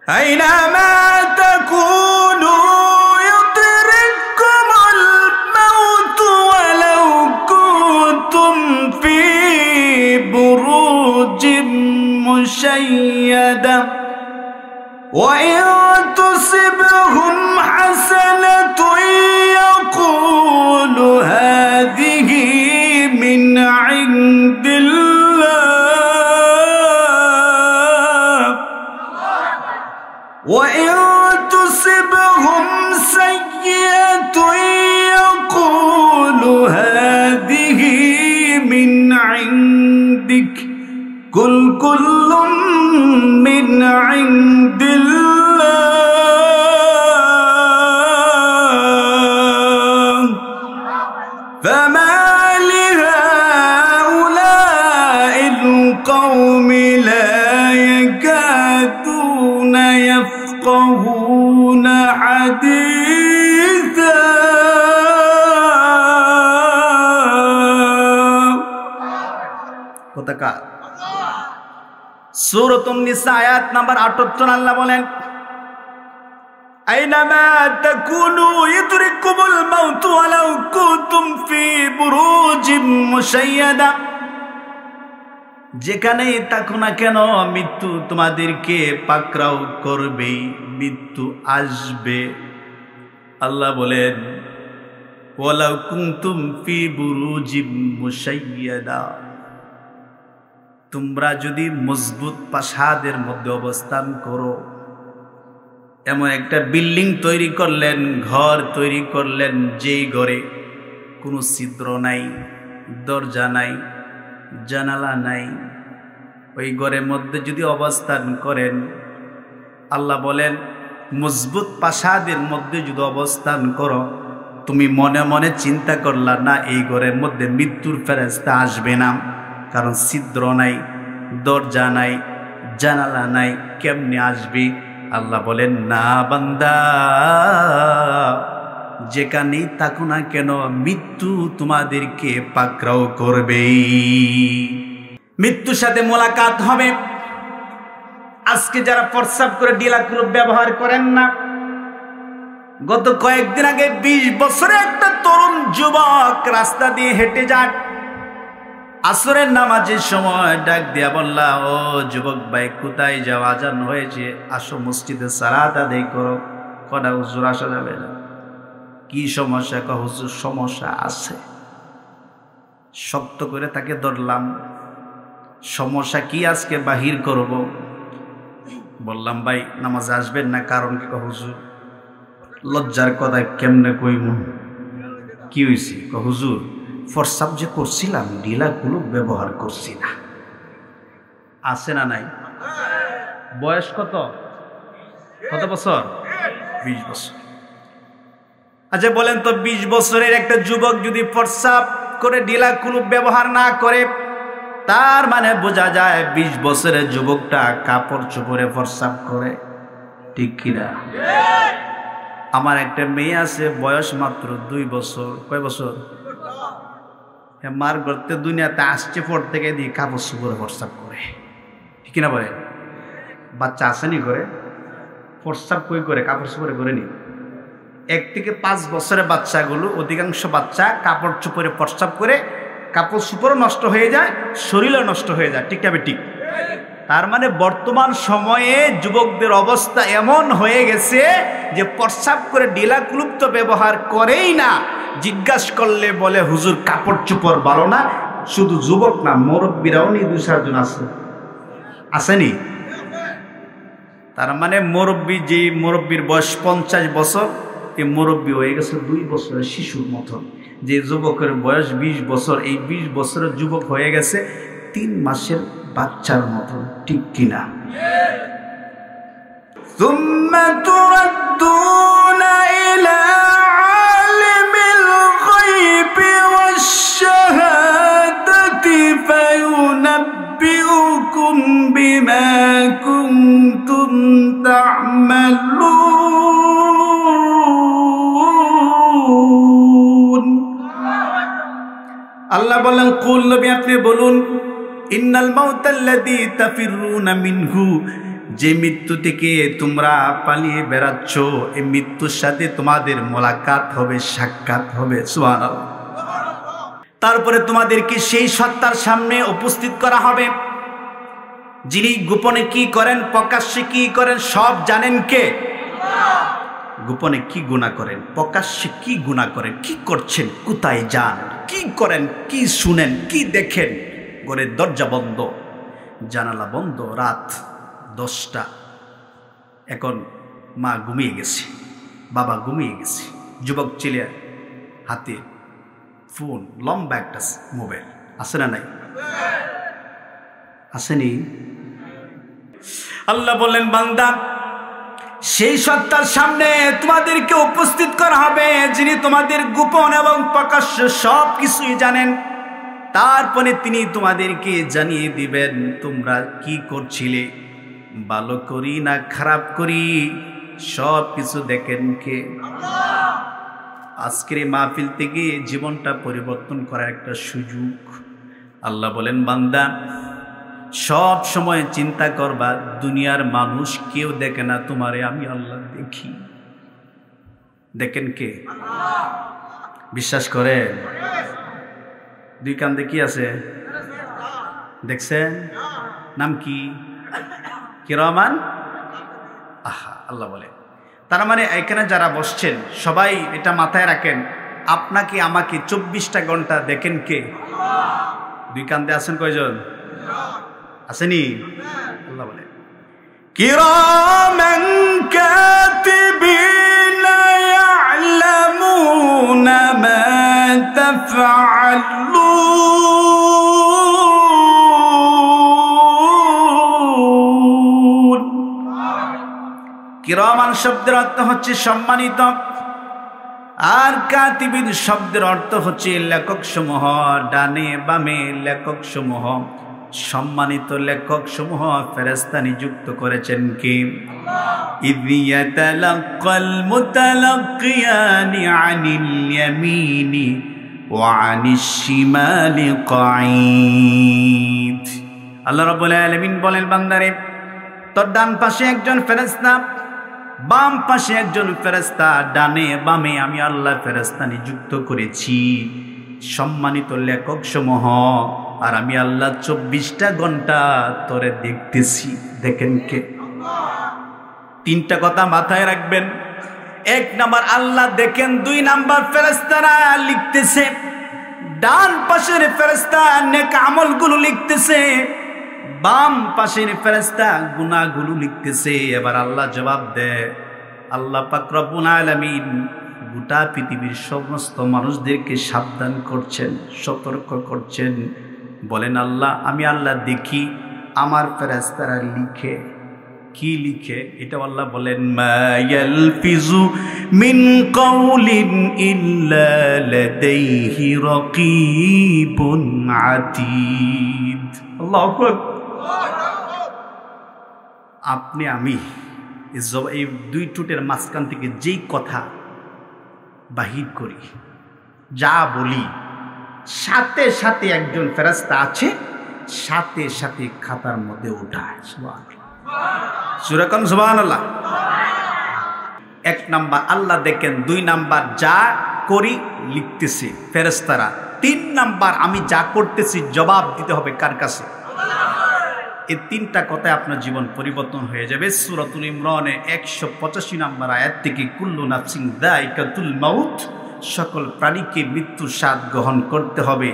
أينما تكونوا يدرككم الموت ولو كنتم في بروج مشيدة وإن تصبهم حسنة يقول هذه من عند الله وإن تصبهم سيئة يقول هذه من عندك قل كل من عند الله فما لهؤلاء القوم لا يكادون يفقهون حديثا কোথাকার সূরাতুন নিসা আয়াত নাম্বার 78 আল্লাহ বলেন আইনামা তাকুনু ইদরিকুমুল মাউত ওয়ালাউ কুনতুম ফি বুরুজিম মুশাইয়াদা যেখানেই থাকো না কেন মৃত্যু তোমাদেরকে পাকড়াও করবে মৃত্যু আসবে আল্লাহ বলেন ওয়ালাউ কুনতুম ফি বুরুজিম মুশাইয়াদা তোমরা যদি মজবুত প্রাসাদের মধ্যে অবস্থান করো এমন একটা বিল্ডিং তৈরি করলেন ঘর তৈরি করলেন যেই ঘরে কোনো ছিদ্র নাই দরজা নাই জানালা নাই ওই ঘরের মধ্যে যদি অবস্থান করেন আল্লাহ বলেন মজবুত প্রাসাদের মধ্যে যদি অবস্থান করো তুমি মনে মনে চিন্তা করলা না এই ঘরের মধ্যে মৃত্যুর ফেরেশতা আসবে না কারণ ছিদ্র নাই দরজা নাই জানালা নাই কেমনে আসবে আল্লাহ বলেন না বান্দা যেখানেই থাকো না কেন মৃত্যু তোমাদেরকে পাকড়াও করবে মৃত্যুর সাথে মোলাকাত হবে আজকে যারা প্রস্রাব করে ডিলাক্রুপ ব্যবহার করেন না গত কয়েকদিন আগে 20 বছরের একটা তরুণ যুবক রাস্তা দিয়ে হেঁটে যায় আসরের নামাজের সময় ডাক দিয়া বললা ও যুবক ভাই কোথায় যাও আজান হয়েছে আসো মসজিদে সালাত আদায় করো কটা হুজুর আসা যাবে না কি সমস্যা ক হুজুর সমস্যা আছে শক্ত করে তাকে ধরলাম সমস্যা কি আজকে বাহির করব বললাম ভাই নামাজে আসবেন না কারণ কি ক হুজুর লজ্জার কথা কেমনে কইব কি হয়েছে ক হুজুর প্রস্রাব যে করছিলাম ঢিলাগুলো ব্যবহার করছি না আছে না নাই বয়স কত কত বছর 20 বছর আচ্ছা বলেন তো 20 বছরের একটা যুবক যদি প্রস্রাব করে ঢিলাগুলো ব্যবহার না করে তার মানে বোঝা যায় 20 বছরের যুবকটা কাপড় চোপড়ে প্রস্রাব করে ঠিক কিনা আমার একটা মেয়ে আছে বয়স মাত্র 2 বছর কয় বছর মার করতে দুনিয়াতে আসছে পর থেকে দিয়ে কাপড় চোপড়ে প্রস্রাব করে ঠিক না বলে বাচ্চা আসেনি করে প্রস্রাব কই করে কাপড় চোপড়ে করে নি 1 থেকে 5 বছরের বাচ্চাগুলো অধিকাংশ বাচ্চা কাপড় চোপড়ে প্রস্রাব করে কাপড় চোপড় নষ্ট হয়ে যায় শরীরও নষ্ট হয়ে যায় ঠিক না ঠিক তার মানে বর্তমান সময়ে যুবকদের অবস্থা এমন হয়ে গেছে যে প্রস্রাব করে ঢিলাক্লুপ্ত ব্যবহার করেই না জিজ্ঞাসা করলে বলে হুজুর কাপড় চোপড় ভালো না শুধু যুবক না মুরব্বীরাও নি 2-4 জন আছে আসেনি তার মানে মুরব্বী যে মুরব্বীর বয়স 50 বছর এই মুরব্বী হয়ে গেছে 2 বছরের শিশুর মতন যে যুবকের বয়স 20 বছর এই 20 বছরের যুবক হয়ে গেছে 3 মাসের বাচ্চার মতন ঠিক কিনা সুম্মা তুরাদ্দুনা ইলা আলিমিল গায়বি ওয়াশ শাহাদাতি ফায়ুনাব্বিউকুম বিমা কুনতুম তা'মালুন আল্লাহ বলেন কুল নবী আপনি বলুন ইন্নাল মাউতাল্লাযী তাফিরুনা মিনহু যে মৃত্যু থেকে তোমরা পালিয়ে বেড়াচ্ছ, এই মৃত্যুর সাথে তোমাদের মোলাকাত হবে, সাক্ষাৎ হবে। সুবহানাল্লাহ। তারপরে তোমাদেরকে সেই সত্তার সামনে উপস্থিত করা হবে, যিনি গোপনে কি করেন, প্রকাশ্যে কি করেন, সব জানেন কে? গোপনে কি গুনাহ করেন, প্রকাশ্যে কি গুনাহ করেন, কি করছেন, কোথায় যান, কি করেন, কি শুনেন, কি দেখেন। ঘরের দরজা বন্ধ, জানালা বন্ধ, রাত 10টা। এখন মা ঘুমিয়ে গেছে, বাবা ঘুমিয়ে গেছে, যুবক ছেলে হাতে ফোন, লম্বা একটা মোবাইল, আছে না নাই? আসেনি? আল্লাহ বললেন, বান্দা, সেই সত্তার সামনে তোমাদেরকে উপস্থিত করা হবে, যিনি তোমাদের গোপন এবং প্রকাশ্য সব কিছুই জানেন। তারপরে তিনি তোমাদেরকে জানিয়ে দিবেন তোমরা কি করছিলে, ভালো করি না খারাপ করি, সব কিছু দেখেন কে? আজকের এই মাহফিল থেকে জীবনটা পরিবর্তন করার একটা সুযোগ। আল্লাহ বলেন, বান্দা, সব সময় চিন্তা করবা, দুনিয়ার মানুষ কেউ দেখে না তোমারে, আমি আল্লাহ দেখি। দেখেন কে? বিশ্বাস করেন? দুই কান্দে কি আছে দেখছেন? নাম কি? কিরামান। আহা, আল্লাহ বলে। তার মানে এখানে যারা বসছেন সবাই এটা মাথায় রাখেন, আপনাকে আমাকে 24টা ঘন্টা দেখেন কে? দুই কান্দে আছেন কয়জন? আসেনি? আল্লাহ বলে, কিরামান কাতিবিনা ইয়ালামুনা মা তাফআলুন। কিরামান শব্দের অর্থ হচ্ছে সম্মানিত, আর কাতিবিন শব্দের অর্থ হচ্ছে লেখক সমূহ। ডানে বামে লেখক সমূহ, সম্মানিত লেখক সমূহ ফেরেশতা নিযুক্ত করেছেন কি? ইয ইয়াতালাক্কাল মুতালাক্কিয়ানি আনিল ইয়ামিনি ওয়া আনিশ শিমালি কাঈদ। আল্লাহ রাব্বুল আলামিন বলেন, বান্দারে, তোর ডান পাশে একজন ফেরেশতা, বাম পাশে একজন ফেরেশতা, ডানে বামে আমি আল্লাহ ফেরেশতা নিযুক্ত করেছি, সম্মানিত লেখক সমূহ। আর আমি আল্লাহ 24টা ঘন্টা তোরে দেখতেছি। দেখেন কে? তিনটা কথা মাথায় রাখবেন। 1 নাম্বার আল্লাহ দেখেন, 2 নাম্বার ফেরেশতারা লিখতেছে, ডান পাশের ফেরেশতা নেক আমলগুলো লিখতেছে, বাম পাশের ফেরেশতা গুনাহগুলো লিখতেছে। এবার আল্লাহ জবাব দেয়, আল্লাহ পাক রব্বুল আলামিন গোটা পৃথিবীর সমস্ত মানুষদেরকে সাবধান করছেন, সতর্ক করছেন। বলেন, আল্লাহ, আমি আল্লাহ দেখি, আমার ফেরেশতারা লিখে। কি লিখে? এটা আল্লাহ বলেন, মা ইয়ালফিজু মিন কাউলিন ইল্লা লাদাইহি রাকীবুন আতীদ। আল্লাহু আকবার। আপনি আমি এই 2 ঠোঁটের মাঝখান থেকে যেই কথা বাহির করি, যা বলি, সাথে সাথে একজন ফেরেশতা আছে, সাথে সাথে খাতার মধ্যে উঠায়। সুবহানাল্লাহ। সূরা কোন? সুবহানাল্লাহ। 1 নাম্বার আল্লাহ দেখেন, 2 নাম্বার যা করি লিখতেছে ফেরেশতারা, 3 নাম্বার আমি যা করতেছি জবাব দিতে হবে কার কাছে? এই 3টা কথায় আপনার জীবন পরিবর্তন হয়ে যাবে। সূরাতুল ইমরানের 185 নম্বর আয়াত থেকে, কুল্লু নাফসিন যায়কাতুল মাউত, সকল প্রাণীকে মৃত্যুর স্বাদ গ্রহণ করতে হবে।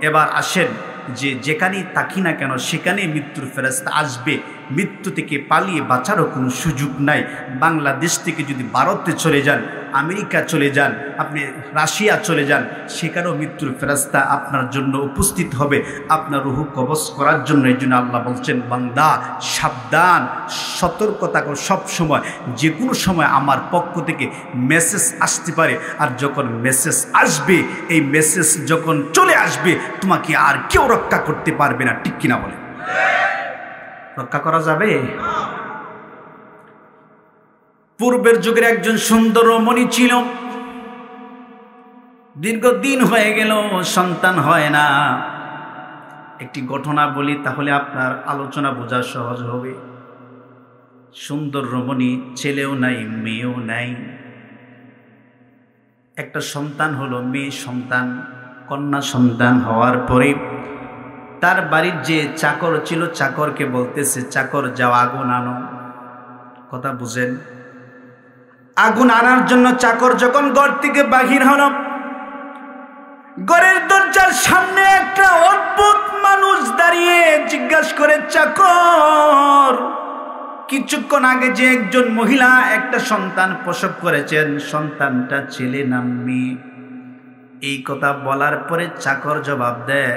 এবার আসেন, যে যেখানেই তাকি না কেন সেখানেই মৃত্যুর ফেরেশতা আসবে। মৃত্যু থেকে পালিয়ে বাঁচারও কোনো সুযোগ নাই। বাংলাদেশ থেকে যদি ভারতে চলে যান, আমেরিকা চলে যান, আপনি রাশিয়া চলে যান, সেখানেও মৃত্যুর ফেরেশতা আপনার জন্য উপস্থিত হবে, আপনার রূহ কবজ করার জন্য। এই জন্য আল্লাহ বলছেন, বান্দা সাবধান, সতর্কতা কর সব সময়। যে কোনো সময় আমার পক্ষ থেকে মেসেজ আসতে পারে, আর যখন মেসেজ আসবে, এই মেসেজ যখন চলে আসবে, তোমাকে আর কেউ রক্ষা করতে পারবে না। ঠিক কিনা বলে? রক্ষা করা যাবে? পূর্বের যুগের একজন সুন্দর রমণী ছিল, দীর্ঘদিন হয়ে গেল সন্তান হয় না। একটি ঘটনা বলি, তাহলে আপনার আলোচনা বোঝা সহজ হবে। সুন্দর রমণী, ছেলেও নাই মেয়েও নাই, একটা সন্তান হলো, মেয়ে সন্তান, কন্যা সন্তান হওয়ার পরে তার বাড়ির যে চাকর ছিল চাকরকে বলতেছে, চাকর যাও আগুন আনো। কথা বুঝেন? আগুন আনার জন্য চাকর যখন ঘর থেকে বাহির হল, ঘরের দরজার সামনে একটা অদ্ভুত মানুষ দাঁড়িয়ে জিজ্ঞাসা করে, চাকর কিছুক্ষণ আগে যে একজন মহিলা একটা সন্তান প্রসব করেছেন, সন্তানটা ছেলে না মেয়ে? এই কথা বলার পরে চাকর জবাব দেয়,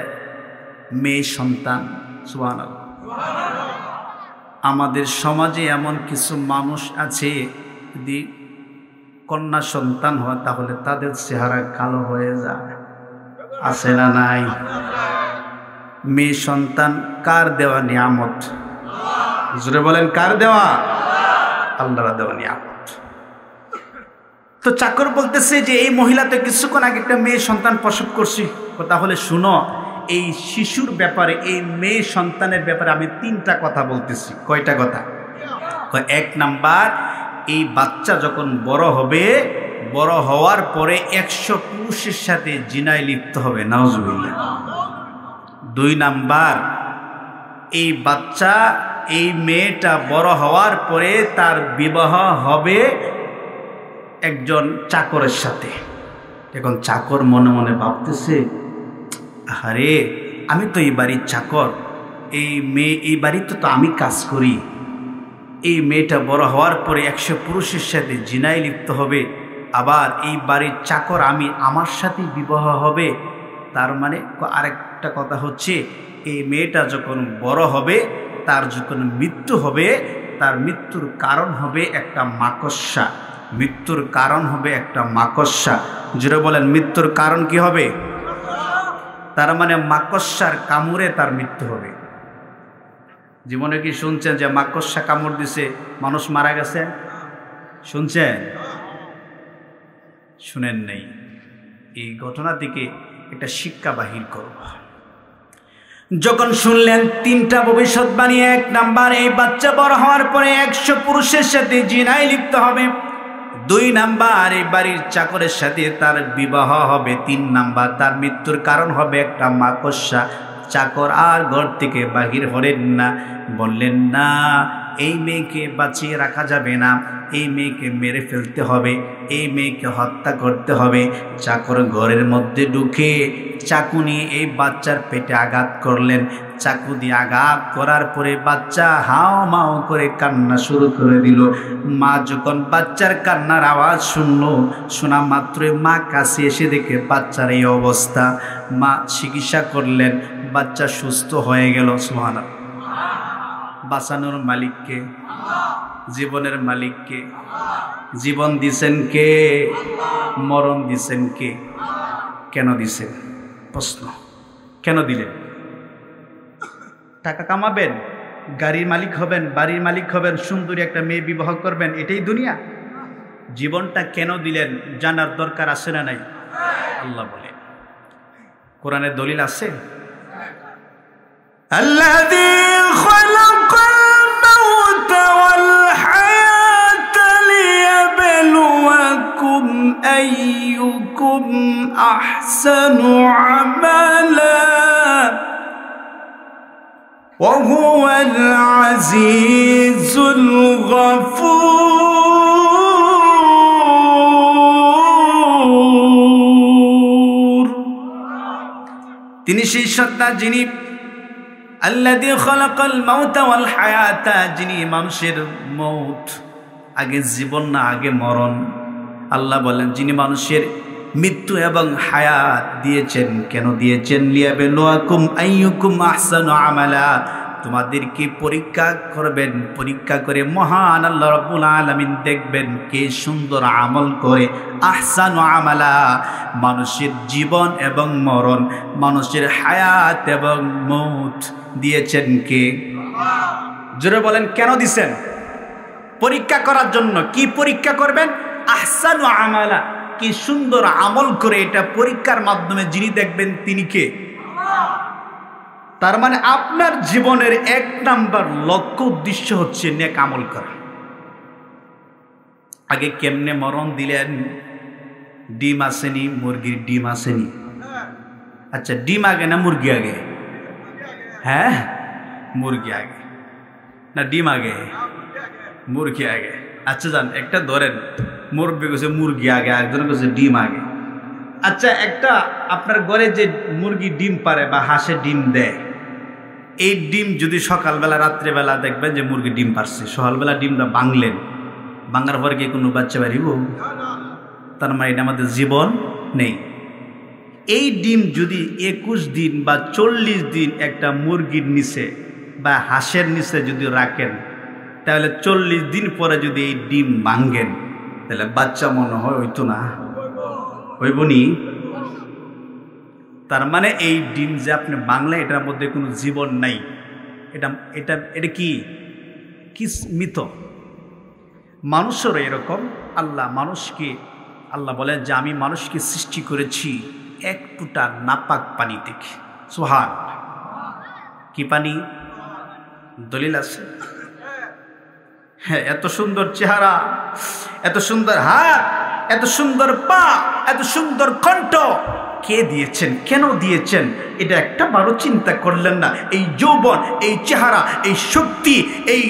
মেয়ে সন্তান। সুবহানাল্লাহ। আমাদের সমাজে এমন কিছু মানুষ আছে, যদি কন্যা সন্তান হয় তাহলে তাদের চেহারা কালো হয়ে যায়, আছে না নাই? মেয়ে সন্তান কার দেওয়া নিয়ামত? জোরে বলেন, কার দেওয়া? আল্লাহর দেওয়া নিয়ামত। তো চাকর বলতেছে যে এই মহিলা তো কিছুক্ষণ আগে একটা মেয়ে সন্তান প্রসব করছি। তাহলে শুনো, এই শিশুর ব্যাপারে, এই মেয়ে সন্তানের ব্যাপারে আমি 3টা কথা বলতেছি। কয়টা কথা? 1 নাম্বার, এই বাচ্চা যখন বড় হবে, বড় হওয়ার পরে 100 পুরুষের সাথে জিনায় লিপ্ত হবে, নাউজুবিল্লাহ। 2 নাম্বার, এই বাচ্চা, এই মেয়েটা বড় হওয়ার পরে তার বিবাহ হবে একজন চাকরের সাথে। এখন চাকর মনে মনে ভাবতেছে, আরে আমি তো এই বাড়ির চাকর, এই মেয়ে এই বাড়িতে তো আমি কাজ করি, এই মেয়েটা বড় হওয়ার পরে 100 পুরুষের সাথে জিনায় লিপ্ত হবে, আবার এই বাড়ির চাকর আমি, আমার সাথে বিবাহ হবে। তার মানে আরেকটা কথা হচ্ছে, এই মেয়েটা যখন বড় হবে, তার যখন মৃত্যু হবে, তার মৃত্যুর কারণ হবে একটা মাকড়সা। মৃত্যুর কারণ হবে একটা মাকড়সা। জোরে বলেন, মৃত্যুর কারণ কি হবে? তার মানে মাকড়সার কামড়ে তার মৃত্যু হবে। জীবনে কি শুনছেন যে মাকড়সা কামড় দিছে মানুষ মারা গেছে? শুনছেন? শুনেন নেই। এই ঘটনা থেকে একটা শিক্ষা বাহির করব। যখন শুনলেন 3টা ভবিষ্যৎবাণী, 1 নাম্বার, এই বাচ্চা বড় হওয়ার পরে 100 পুরুষের সাথে জিনায় লিপ্ত হবে। 2 নাম্বার, এই বাড়ির চাকরের সাথে তার বিবাহ হবে। 3 নাম্বার, তার মৃত্যুর কারণ হবে একটা মাকড়সা। চাকর আর ঘর থেকে বাহির হলেন না, বললেন না এই মেয়েকে বাঁচিয়ে রাখা যাবে না, এই মেয়েকে মেরে ফেলতে হবে, এই মেয়েকে হত্যা করতে হবে। চাকর ঘরের মধ্যে ঢুকে চাকু নিয়ে এই বাচ্চার পেটে আঘাত করলেন। চাকু দিয়ে আঘাত করার পরে বাচ্চা হাও মাও করে কান্না শুরু করে দিল। মা যখন বাচ্চার কান্নার আওয়াজ শোনা মাত্রই মা কাছে এসে দেখে বাচ্চার এই অবস্থা। মা চিকিৎসা করলেন, বাচ্চা সুস্থ হয়ে গেল। সুবহানাল্লাহ। বাঁচানোর মালিককে, জীবনের মালিককে। জীবন দিছেন কে? মরণ দিছেন কে? কেন দিছেন? প্রশ্ন, কেন দিলেন? টাকা কামাবেন, গাড়ির মালিক হবেন, বাড়ির মালিক হবেন, সুন্দরী একটা মেয়ে বিবাহ করবেন, এটাই দুনিয়া? জীবনটা কেন দিলেন জানার দরকার আছে না নাই? আল্লাহ বলে, কোরআনের দলিল আছে। আল্লাযী খালাকাল মাউতা ওয়াল হায়াতা লিয়াবলুয়াকুম আইয়ুকুম আহসানু আমালা ওয়া হুয়াল আজিজুল গফুর। তিনি সেই সত্তা যিনি আল্লাযী খালাকাল মাউতা ওয়াল হায়াতা, যিনি মানুষের মৌত, আগে জীবন না আগে মরণ। আল্লাহ বলেন যিনি মানুষের মৃত্যু এবং হায়াত দিয়েছেন। কেন দিয়েছেন? লিয়াবলুয়াকুম আইয়ুকুম আহসানু আমালা, তোমাদেরকে পরীক্ষা করবেন। পরীক্ষা করে মহান আল্লাহ রাব্বুল আলামিন দেখবেন কে সুন্দর আমল করে। আহসানু আমালা, মানুষের জীবন এবং মরণ, মানুষের হায়াত এবং মৌত দিয়েছেন কে? জোরে বলেন, কেন দিছেন? পরীক্ষা করার জন্য। কি পরীক্ষা করবেন? আহসানু আমালা, কি সুন্দর আমল করে। এটা পরীক্ষার মাধ্যমে যিনি দেখবেন তিনি কে? তার মানে আপনার জীবনের 1 নাম্বার লক্ষ্য উদ্দেশ্য হচ্ছে নেক আমল করা। আগে কেমনে মরণ দিলেন? ডিম আসেনি, মুরগির ডিম আসেনি? আচ্ছা, ডিম আগে না মুরগি আগে? হ্যাঁ, মুরগি আগে না ডিম আগে? মুরগি আগে। আচ্ছা যান, একটা ধরেন, মুরব্বী কাছে মুরগি আগে, একজনের কাছে ডিম আগে। আচ্ছা, একটা আপনার ঘরে যে মুরগি ডিম পারে বা হাঁসে ডিম দেয়, এই ডিম যদি সকালবেলা রাত্রেবেলা দেখবেন যে মুরগি ডিম পারছে, সকালবেলা ডিমটা ভাঙলেন, ভাঙার পরে কি কোনো বাচ্চা বাড়িব? তার মানে এটা আমাদের জীবন নেই। এই ডিম যদি 21 দিন বা 40 দিন একটা মুরগির নিচে বা হাঁসের নিচে যদি রাখেন, তাহলে 40 দিন পরে যদি এই ডিম ভাঙেন, তাহলে বাচ্চা মনে হয় হইতো না? হইবনি? তার মানে এই ডিম যে আপনি বাংলা, এটার মধ্যে কোনো জীবন নাই। এটা এটা এটা কি মৃত। মানুষেরও এরকম। আল্লাহ বলেন যে আমি মানুষকে সৃষ্টি করেছি এক টুটা নাপাক পানি থেকে। সুবহানাল্লাহ। কি পানি? দলিল আছে? হ্যাঁ, এত সুন্দর চেহারা, এত সুন্দর হাত, এত সুন্দর পা, এত সুন্দর কণ্ঠ কে দিয়েছেন, কেন দিয়েছেন? এটা একটা বারো চিন্তা করলেন না? এই যৌবন, এই চেহারা, এই শক্তি, এই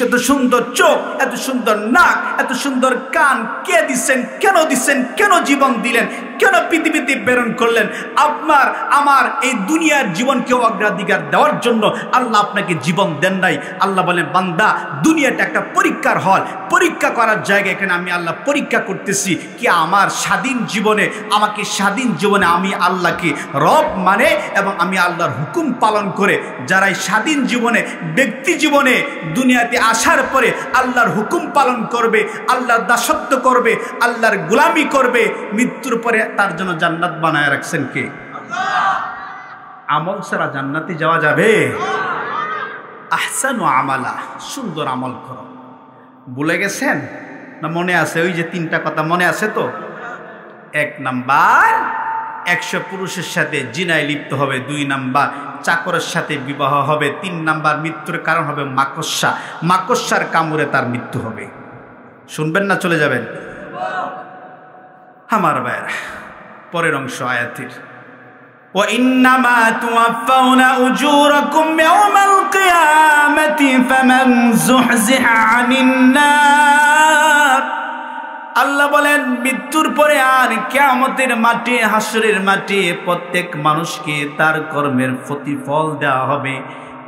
এত সুন্দর চোখ, এত সুন্দর নাক, এত সুন্দর কান কে দিচ্ছেন, কেন দিচ্ছেন, কেন জীবন দিলেন, কেন পৃথিবীতে প্রেরণ করলেন? আপনার আমার এই দুনিয়ার জীবনকে অগ্রাধিকার দেওয়ার জন্য আল্লাহ আপনাকে জীবন দেন নাই। আল্লাহ বলেন, বান্দা, দুনিয়াটা একটা পরীক্ষার হল, পরীক্ষা করার জায়গা। এখানে আমি আল্লাহ পরীক্ষা করতেছি কি আমার স্বাধীন জীবনে, আমাকে স্বাধীন জীবনে আমি আল্লাহকে রব মানে এবং আমি আল্লাহর হুকুম পালন করে যারা এই স্বাধীন জীবনে, ব্যক্তি জীবনে দুনিয়াতে আসার পরে আল্লাহর হুকুম পালন করবে, আল্লাহর দাসত্ব করবে, আল্লাহর গোলামি করবে, মৃত্যুর পরে তার জন্য জান্নাত বানায় রাখছেন কে? আমল ছাড়া জান্নাতে যাওয়া যাবে? আহসানু আমালা, সুন্দর আমল করো। ভুলে গেছেন না মনে আছে? ওই যে 3টা কথা মনে আছে তো? 1 নাম্বার 100 পুরুষের সাথে জিনায় লিপ্ত হবে, 2 নাম্বার চাকরের সাথে বিবাহ হবে, 3 নাম্বার মৃত্যুর কারণ হবে মাকড়সা, মাকড়সার কামড়ে তার মৃত্যু হবে। শুনবেন না চলে যাবেন? আমার ভাইরা, পরের অংশ আয়াতের, ওয়া ইন্নামা তুওয়াফাউনা উজুরাকুম ইয়াওমাল কিয়ামাতি ফামান যুহজিহা আনিন নার। আল্লাহ বলেন, মৃত্যুর পরে আর কিয়ামতের মাঠে, হাসরের মাঠে প্রত্যেক মানুষকে তার কর্মের প্রতিফল দেওয়া হবে।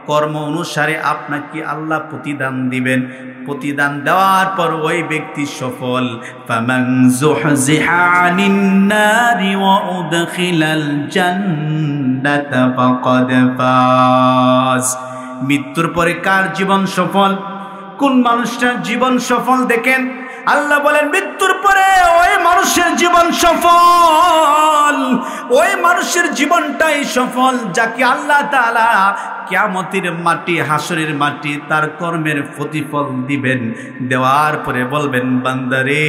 কর্ম অনুসারে আপনাকে আল্লাহ প্রতিদান দিবেন। প্রতিদান দেওয়ার পর ওই ব্যক্তি সফল। ফামান যুহজিহা আনিন নারি ওয়া উদখিলাল জান্নাতা ফাকাদ ফাজ। মৃত্যুর পরে কার জীবন সফল? কোন মানুষটার জীবন সফল? দেখেন, আল্লাহ বলেন মৃত্যুর পরে ওই মানুষের জীবন সফল। ওই মানুষের জীবনটাই সফল যাকে আল্লাহ তাআলা কিয়ামতের মাটি, হাসরের মাটি তার কর্মের প্রতিফল দিবেন। দেওয়ার পরে বলবেন, বান্দারে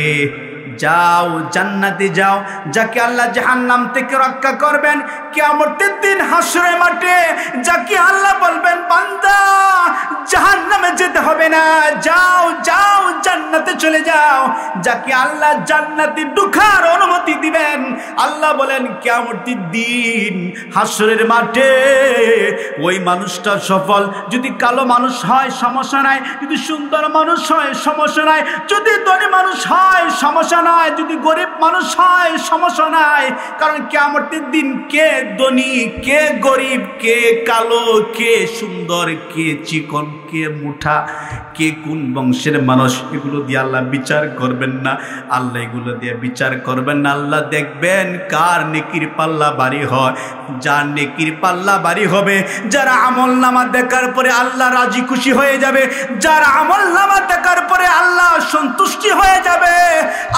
যাও জান্নাতে যাও। যাকে আল্লাহ জাহান্নাম থেকে রক্ষা করবেন কিয়ামতের দিন হাসরের মাঠে, যাকে আল্লাহ বলবেন, বান্দা জাহান্নামে যেতে হবে না, যাও যাও জান্নাতে চলে যাও। যাকে আল্লাহ জান্নাতে ঢোকার অনুমতি দিবেন, আল্লাহ বলেন কিয়ামতের দিন হাসরের মাঠে ওই মানুষটা সফল। যদি কালো মানুষ হয় সমস্যা নাই, যদি সুন্দর মানুষ হয় সমস্যা নাই, যদি ধনী মানুষ হয় সমস্যা নাই, যদি গরিব মানুষ হয় সমস্যা নাই। কারণ কিয়ামতের দিন কে ধনী, কে গরিব, কে কালো, কে সুন্দর, কে চিকন, কে মুঠা, কে কোন বংশের মানুষ, এগুলো দিয়ে আল্লাহ বিচার করবেন না। আল্লাহ এগুলো দিয়ে বিচার করবেন না। আল্লাহ দেখবেন কার নেকির পাল্লা ভারী হয়। যার নেকির পাল্লা ভারী হবে, যারা আমল নামা দেখার পরে আল্লাহ রাজি খুশি হয়ে যাবে, যার আমল নামা দেখার পরে আল্লাহ সন্তুষ্টি হয়ে যাবে,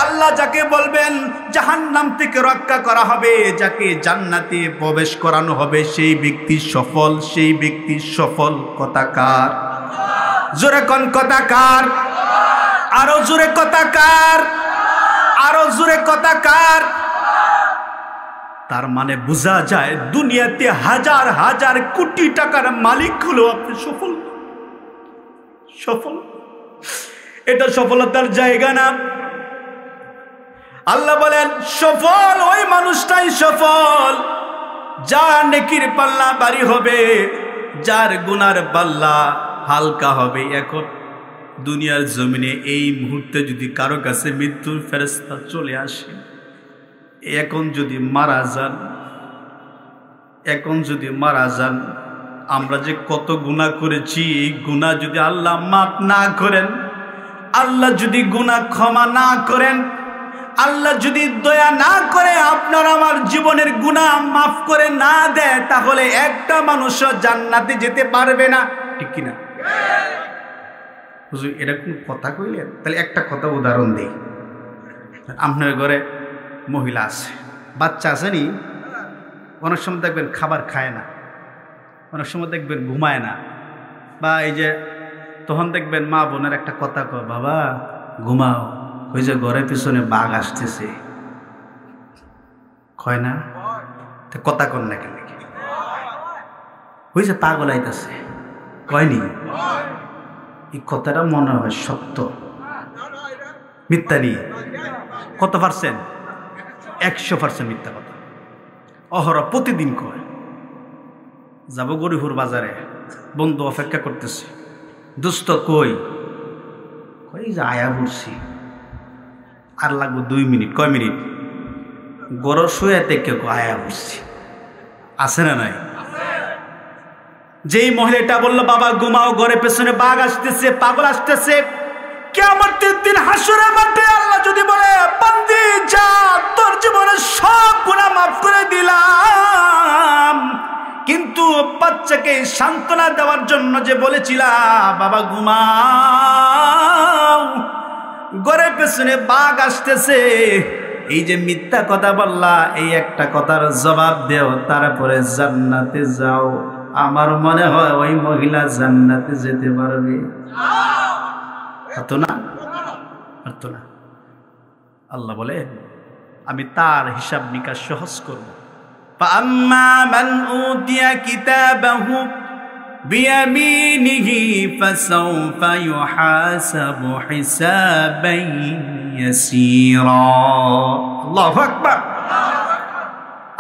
আল্লাহ যাকে বলবেন জাহান্নাম থেকে রক্ষা করা হবে, যাকে জান্নাতে প্রবেশ করানো হবে, সেই ব্যক্তি সফল। সেই ব্যক্তি সফল। কথা কার? জোরে কোন কথা কার? আরো জোরে কথা কার? আরো জোরে কথা কার? তার মানে বোঝা যায় দুনিয়াতে হাজার হাজার কোটি টাকার মালিক হলো আপনি সফল। সফল, এটা সফলতার জায়গা না। আল্লাহ বলেন সফল ওই মানুষটাই সফল যার নেকির পাল্লা ভারী হবে, যার গুনার পাল্লা হালকা হবে। এখন দুনিয়ার জমিনে এই মুহূর্তে যদি কারো কাছে মৃত্যুর ফেরেশতা চলে আসে, এখন যদি মারা যান, আমরা যে কত গুনাহ করেছি, এই গুনাহ যদি আল্লাহ মাফ না করেন, আল্লাহ যদি গুনাহ ক্ষমা না করেন, আল্লাহ যদি দয়া না করে আপনার আমার জীবনের গুনাহ মাফ করে না দেয়, তাহলে একটা মানুষও জান্নাতে যেতে পারবে না। ঠিক কিনা? হুজুর এরকম কথা কইলেন, তাহলে একটা কথা উদাহরণ দিই। আপনার ঘরে মহিলা আছে, বাচ্চা আছে নি, অনেক সময় দেখবেন খাবার খায় না, অনেক সময় দেখবেন ঘুমায় না, বা এই যে তখন দেখবেন মা বোনের একটা কথা কয়, বাবা ঘুমাও, ওই যে ঘরের পিছনে বাঘ আসতেছে, কয় না? কথা কন না কেন? ওই যে পাগল আইতাছে, কয়নি? এই কথাটা মনে হয় সত্য, মিথ্যা নিয়ে কত পার্সেন্ট? 100% মিথ্যা কথা। অহরা প্রতিদিন কয়। যাব গরিপুর বাজারে, বন্ধু অপেক্ষা করতেছে, দোস্ত কই? কই যে আয়া পড়ছি, আর লাগবো 2 মিনিট। কয় মিনিট? গরর শুয়ে থেকে আয়া পড়ছি। আছে না নাই? যেই মহিলাটা বললো বাবা ঘুমাও, ঘরের পেছনে বাঘ আসতেছে, পাগল আসতেছে, কিয়ামতের দিন হাসরের মাঠে আল্লাহ যদি বলে বান্দি যা, তোর জীবনের সব গুনাহ মাফ করে দিলাম, কিন্তু বাচ্চাকে সান্ত্বনা দেওয়ার জন্য যে বলেছিলা বাবা ঘুমাও, ঘরের পেছনে বাঘ আসতেছে, এই যে মিথ্যা কথা বললা, এই একটা কথার জবাব দেও, তারপরে জান্নাতে যাও, আমার মনে হয় ওই মহিলা জান্নাতে যেতে পারবে। পারতো না। আল্লাহ বলে আমি তার হিসাব নিকাশ সহজ করব। فأما من أوتي كتابه بيمينه فسوف يحاسب حسابا يسيرا। আল্লাহু আকবার।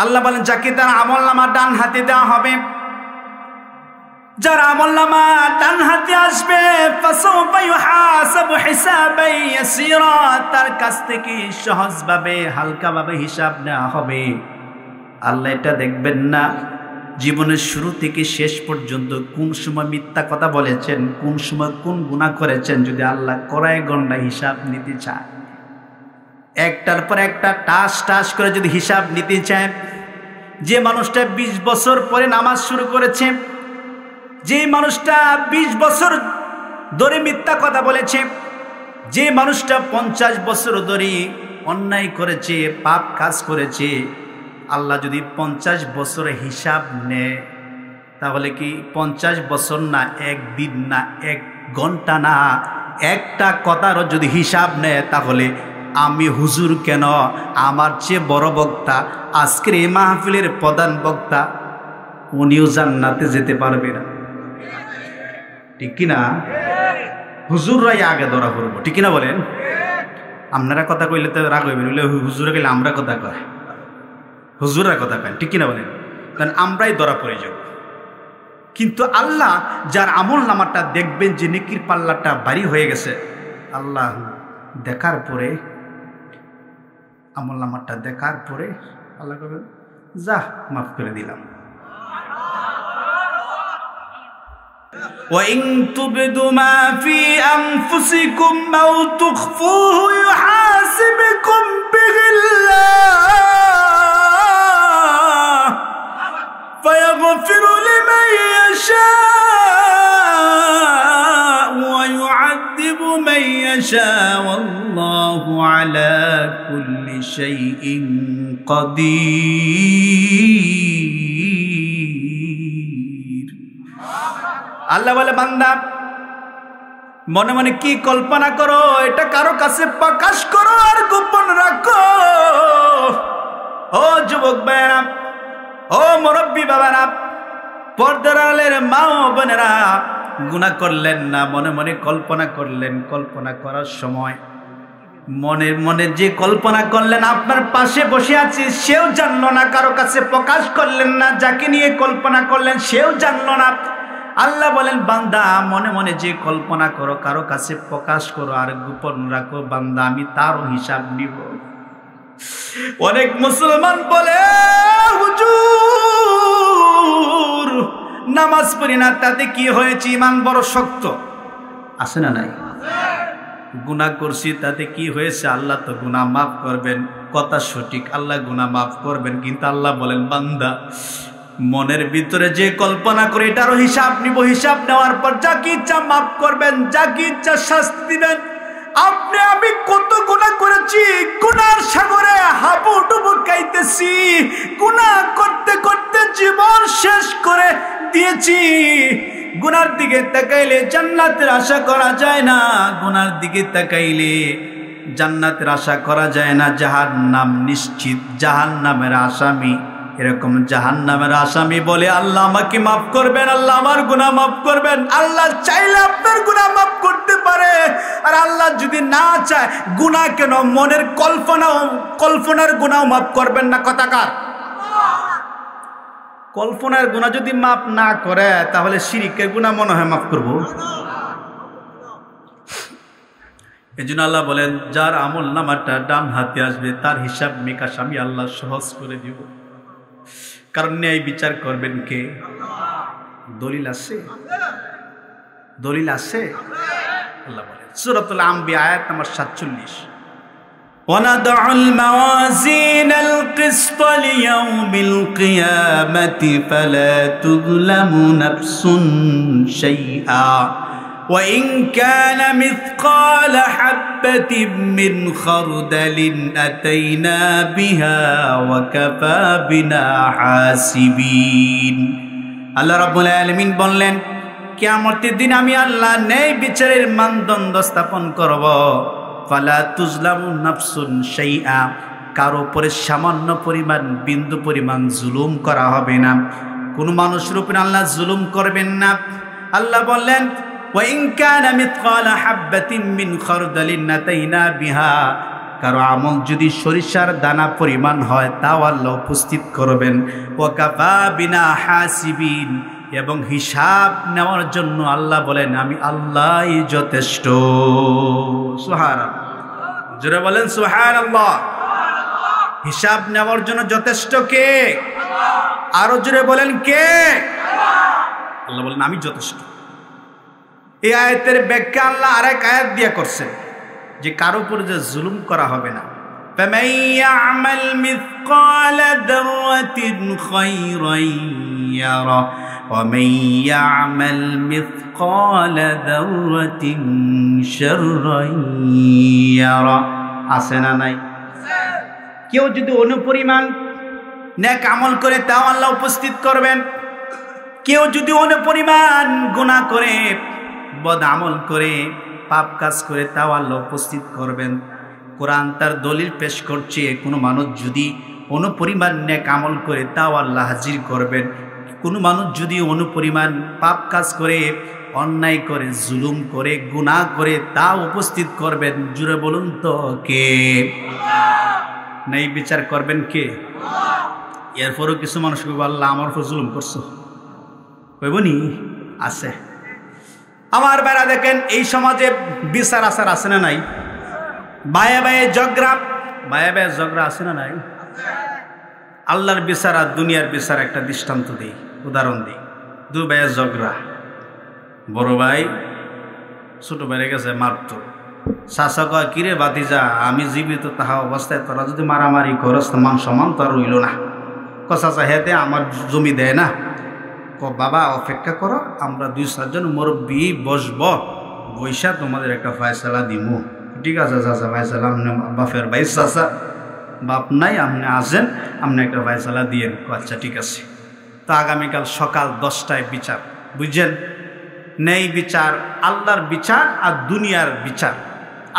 আল্লাহ বলেন যাকে তার আমলনামা ডান হাতে দেওয়া হবে, যার আমলনামা ডান হাতে আসবে, ফাসাউফা ইউহাসাবু হিসাবান ইয়াসীরা, তার কাছ থেকে সহজভাবে হালকাভাবে হিসাব নেওয়া হবে। আল্লাহ এটা দেখবেন না জীবনের শুরু থেকে শেষ পর্যন্ত কোন সময় মিথ্যা কথা বলেছেন, কোন সময় কোন গুনাহ করেছেন। যদি আল্লাহ কড়াই গণ্ডা হিসাব নিতে চায়, একটার পর একটা টাস করে যদি হিসাব নিতে চায়, যে মানুষটা 20 বছর পরে নামাজ শুরু করেছে, যে মানুষটা 20 বছর ধরে মিথ্যা কথা বলেছে, যে মানুষটা 50 বছর ধরে অন্যায় করেছে, পাপ কাজ করেছে, আল্লাহ যদি 50 বছরে হিসাব নেয়, তাহলে কি 50 বছর না, একদিন না, 1 ঘন্টা না, একটা কথারও যদি হিসাব নেয়, তাহলে আমি হুজুর কেন, আমার চেয়ে বড় বক্তা, আজকের এই মাহফিলের প্রধান বক্তা, উনিও জান্নাতে যেতে পারবে না। ঠিক কিনা? হুজুররাই আগে ধরা পড়বো। ঠিক কিনা বলেন? আপনারা কথা কইলে তো রাগ হইবেন, হুজুরে কইলে আমরা কথা কয়, হুজুররা কথা কয়। ঠিক কিনা বলেন? কারণ আমরাই ধরা পড়ে যাব। কিন্তু আল্লাহ যার আমল নামাটা দেখবেন যে নেকির পাল্লাটা ভারী হয়ে গেছে, আল্লাহ দেখার পরে, আমল নামাটা দেখার পরে আল্লাহ কবেন যা মাফ করে দিলাম। وَإِن تُبْدُوا مَا فِي أَنفُسِكُمْ أَوْ تُخْفُوهُ يُحَاسِبْكُم بِهِ اللَّهُ فَيَغْفِرُ لِمَن يَشَاءُ وَيُعَذِّبُ مَن يَشَاءُ وَاللَّهُ عَلَى كُلِّ شَيْءٍ قَدِيرٌ। আল্লাহ বলে বান্দা মনে মনে কি কল্পনা করো, এটা কারো কাছে প্রকাশ করো আর গোপন রাখো। ও যুবক ভাইরা, ও মুরব্বী বাবারা, পর্দার আড়ালের মা ও বোনেরা, গুনাহ করলেন না, মনে মনে কল্পনা করলেন। কল্পনা করার সময় মনে মনে যে কল্পনা করলেন আপনার পাশে বসে আছি সেও জানলো না, কারো কাছে প্রকাশ করলেন না, যাকে নিয়ে কল্পনা করলেন সেও জানলো না। আল্লাহ বলেন বান্দা মনে মনে যে কল্পনা করো কারো কাছে প্রকাশ করো আর গোপন রাখো বান্দা আমি তারও হিসাব নিব। অনেক মুসলমান বলে হুজুর নামাজ পড়ি না তাতে কি হয়েছে, ইমান বড় শক্ত, আছে না নাই? গুনাহ করছি তাতে কি হয়েছে, আল্লাহ তো গুনাহ মাফ করবেন। কথা সঠিক, আল্লাহ গুনাহ মাফ করবেন, কিন্তু আল্লাহ বলেন বান্দা মনের ভিতরে যে কল্পনা করে এটারও হিসাব নিব। হিসাব নেওয়ার পর যাকে ইচ্ছা মাফ করবেন, যাকে ইচ্ছা শাস্তি দিবেন। আপনি আমি কত গুনাহ করেছি, গুনার সাগরে হাবুডুবু খাইতেছি, গুনাহ করতে করতে জীবন শেষ করে দিয়েছি। গুনার দিকে তাকাইলে জান্নাতের আশা করা যায় না, গুনার দিকে তাকাইলে জান্নাতের আশা করা যায় না। জাহান্নাম নিশ্চিত, জাহান্নামের আসামি। এরকম জাহান্নামের আসামি বলে আল্লাহ আমাকে মাফ করবেন, আল্লাহ আমার গুনাহ মাফ করবেন। আল্লাহ চাইলে আপনার গুনাহ মাফ করতে পারে, আর আল্লাহ যদি না চায় গুনাহ কেন, মনের কল্পনার গুনাহ মাফ করবেন না। কথাকার কল্পনার গুনাহ যদি মাফ না করে তাহলে শিরকের গুনাহ মনে হয় মাফ করব? এই জন্য আল্লাহ বলেন যার আমল নামাটা ডান হাতে আসবে তার হিসাব নিকাশ আমি আল্লাহ সহজ করে দিব। কারণ ন্যায় বিচার করবেন কে? দলিল আছে, দলিল আছে। আল্লাহ বলেন সূরাতুল আম্বিয়া আয়াত নম্বর 47, وَنَضَعُ الْمَوَازِينَ الْقِسْطَ لِيَوْمِ الْقِيَامَةِ فَلَا تُظْلَمُ نَفْسٌ شَيْئًا وَإِنْ كَانَ مِثْقَالَ حَبَّةٍ مِّنْ خَرْدَلٍ أَتَيْنَا بِهَا وَكَفَى بِنَا حَاسِبِينَ। আল্লাহ রাব্বুল আলামিন বললেন কিয়ামতের দিন আমি আল্লাহ ন্যায় বিচারের মানদণ্ড স্থাপন করব। ফালা তুজলামু নাফসুন শাইআ, কারো উপরে সামান্য পরিমাণ বিন্দু পরিমাণ জুলুম করা হবে না। কোন মানুষের উপরে আল্লাহ জুলুম করবেন না। আল্লাহ বললেন ওয়া ইন কানা মিথকালা হাববাতিন মিন খারদালিন আতাইনা বিহা, কারো আমল যদি সরিষার দানা পরিমাণ হয় তাও আল্লাহ উপস্থিত করবেন। ওয়া কাফা বিনা হাসিবিন, এবং হিসাব নেওয়ার জন্য আল্লাহ বলেন আমি আল্লাহই যথেষ্ট। সুবহানাল্লাহ, জোরে বলেন সুবহানাল্লাহ। হিসাব নেওয়ার জন্য যথেষ্ট কে? আরো জোরে বলেন কে? আল্লাহ বলেন আমি যথেষ্ট। এই আয়াতের ব্যাখ্যা আল্লাহ আরেক আয়াত দিয়ে করছেন যে কারো উপর যে জুলুম করা হবে না। فَمَن يَعْمَلْ مِثْقَالَ ذَرَّةٍ خَيْرًا يَرَهُ وَمَن يَعْمَلْ مِثْقَالَ ذَرَّةٍ شَرًّا يَرَهُ। আছে না নাই? কেউ যদি অনুপরিমাণ নেক আমল করে তাও আল্লাহ উপস্থিত করবেন। কেউ যদি অনুপরিমাণ গুনাহ করে, বদ আমল করে, পাপ কাজ করে তাও আল্লাহ উপস্থিত করবেন। কোরআন তার দলিল পেশ করছে কোনো মানুষ যদি অনুপরিমাণ নেক আমল করে তাও আল্লাহ হাজির করবেন। কোনো মানুষ যদি অনুপরিমাণ পাপ কাজ করে, অন্যায় করে, জুলুম করে, গুনাহ করে তাও উপস্থিত করবেন। জুড়ে বলুন তো কে? নেই বিচার করবেন কে? এরপরও কিছু মানুষ কইব আল্লাহ আমার উপর জুলুম করছো, কইবনি? আছে। আমার বেড়া দেখেন এই সমাজে বিচার আচার আছে না নাই? বায়ে বায়ে ঝগড়া, বায়ে বায়ে ঝগড়া আছে না নাই? আল্লাহর বিচার আর দুনিয়ার বিচার একটা দৃষ্টান্ত দিই, উদাহরণ দিই। দুই ভাইয়ের ঝগড়া, বড় ভাই ছোট ভাইয়ের কাছে মারতো। চাচা কয় কিরে ভাতিজা আমি জীবিত তাহা অবস্থায় তোরা যদি মারামারি করস মান সমান তো আর রইল না। চাচা হেতে আমার জমি দেয় না। বাবা অপেক্ষা করো, আমরা 2-4 মুরব্বী বসব, বৈশা তোমাদের একটা ফয়সালা দিমু। ঠিক আছে চাচা, ফয়সালা আপনি বাপের ভাই চাচা, বাপ নাই আপনি আসেন, আপনি একটা ফয়সালা দিয়েন। আচ্ছা ঠিক আছে। তো আগামীকাল সকাল 10টায় বিচার, বুঝছেন? নেই বিচার, আল্লাহর বিচার আর দুনিয়ার বিচার।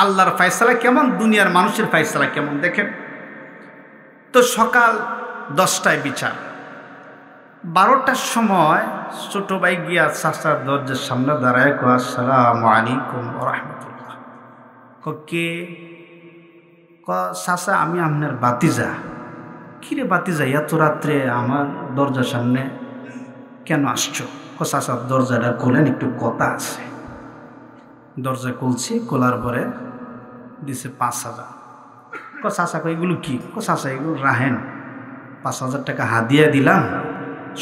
আল্লাহর ফয়সালা কেমন, দুনিয়ার মানুষের ফয়সালা কেমন দেখেন তো। সকাল 10টায় বিচার। 12টার সময় ছোট ভাই গিয়া চাচার দরজার সামনে দাঁড়ায় কয় আসসালামু আলাইকুম ওয়া রাহমাতুল্লাহ। কে? চাচা আমি আপনার বাতিজা। কিরে বাতিজা, এত রাত্রে আমার দরজার সামনে কেন আসছো? চাচা দরজাটা খোলেন, একটু কথা আছে। দরজা খুলছি, খোলার পরে দিছে 5,000। চাচা এগুলো কি? চাচা এগুলো রাহেন, 5,000 টাকা হাদিয়া দিলাম।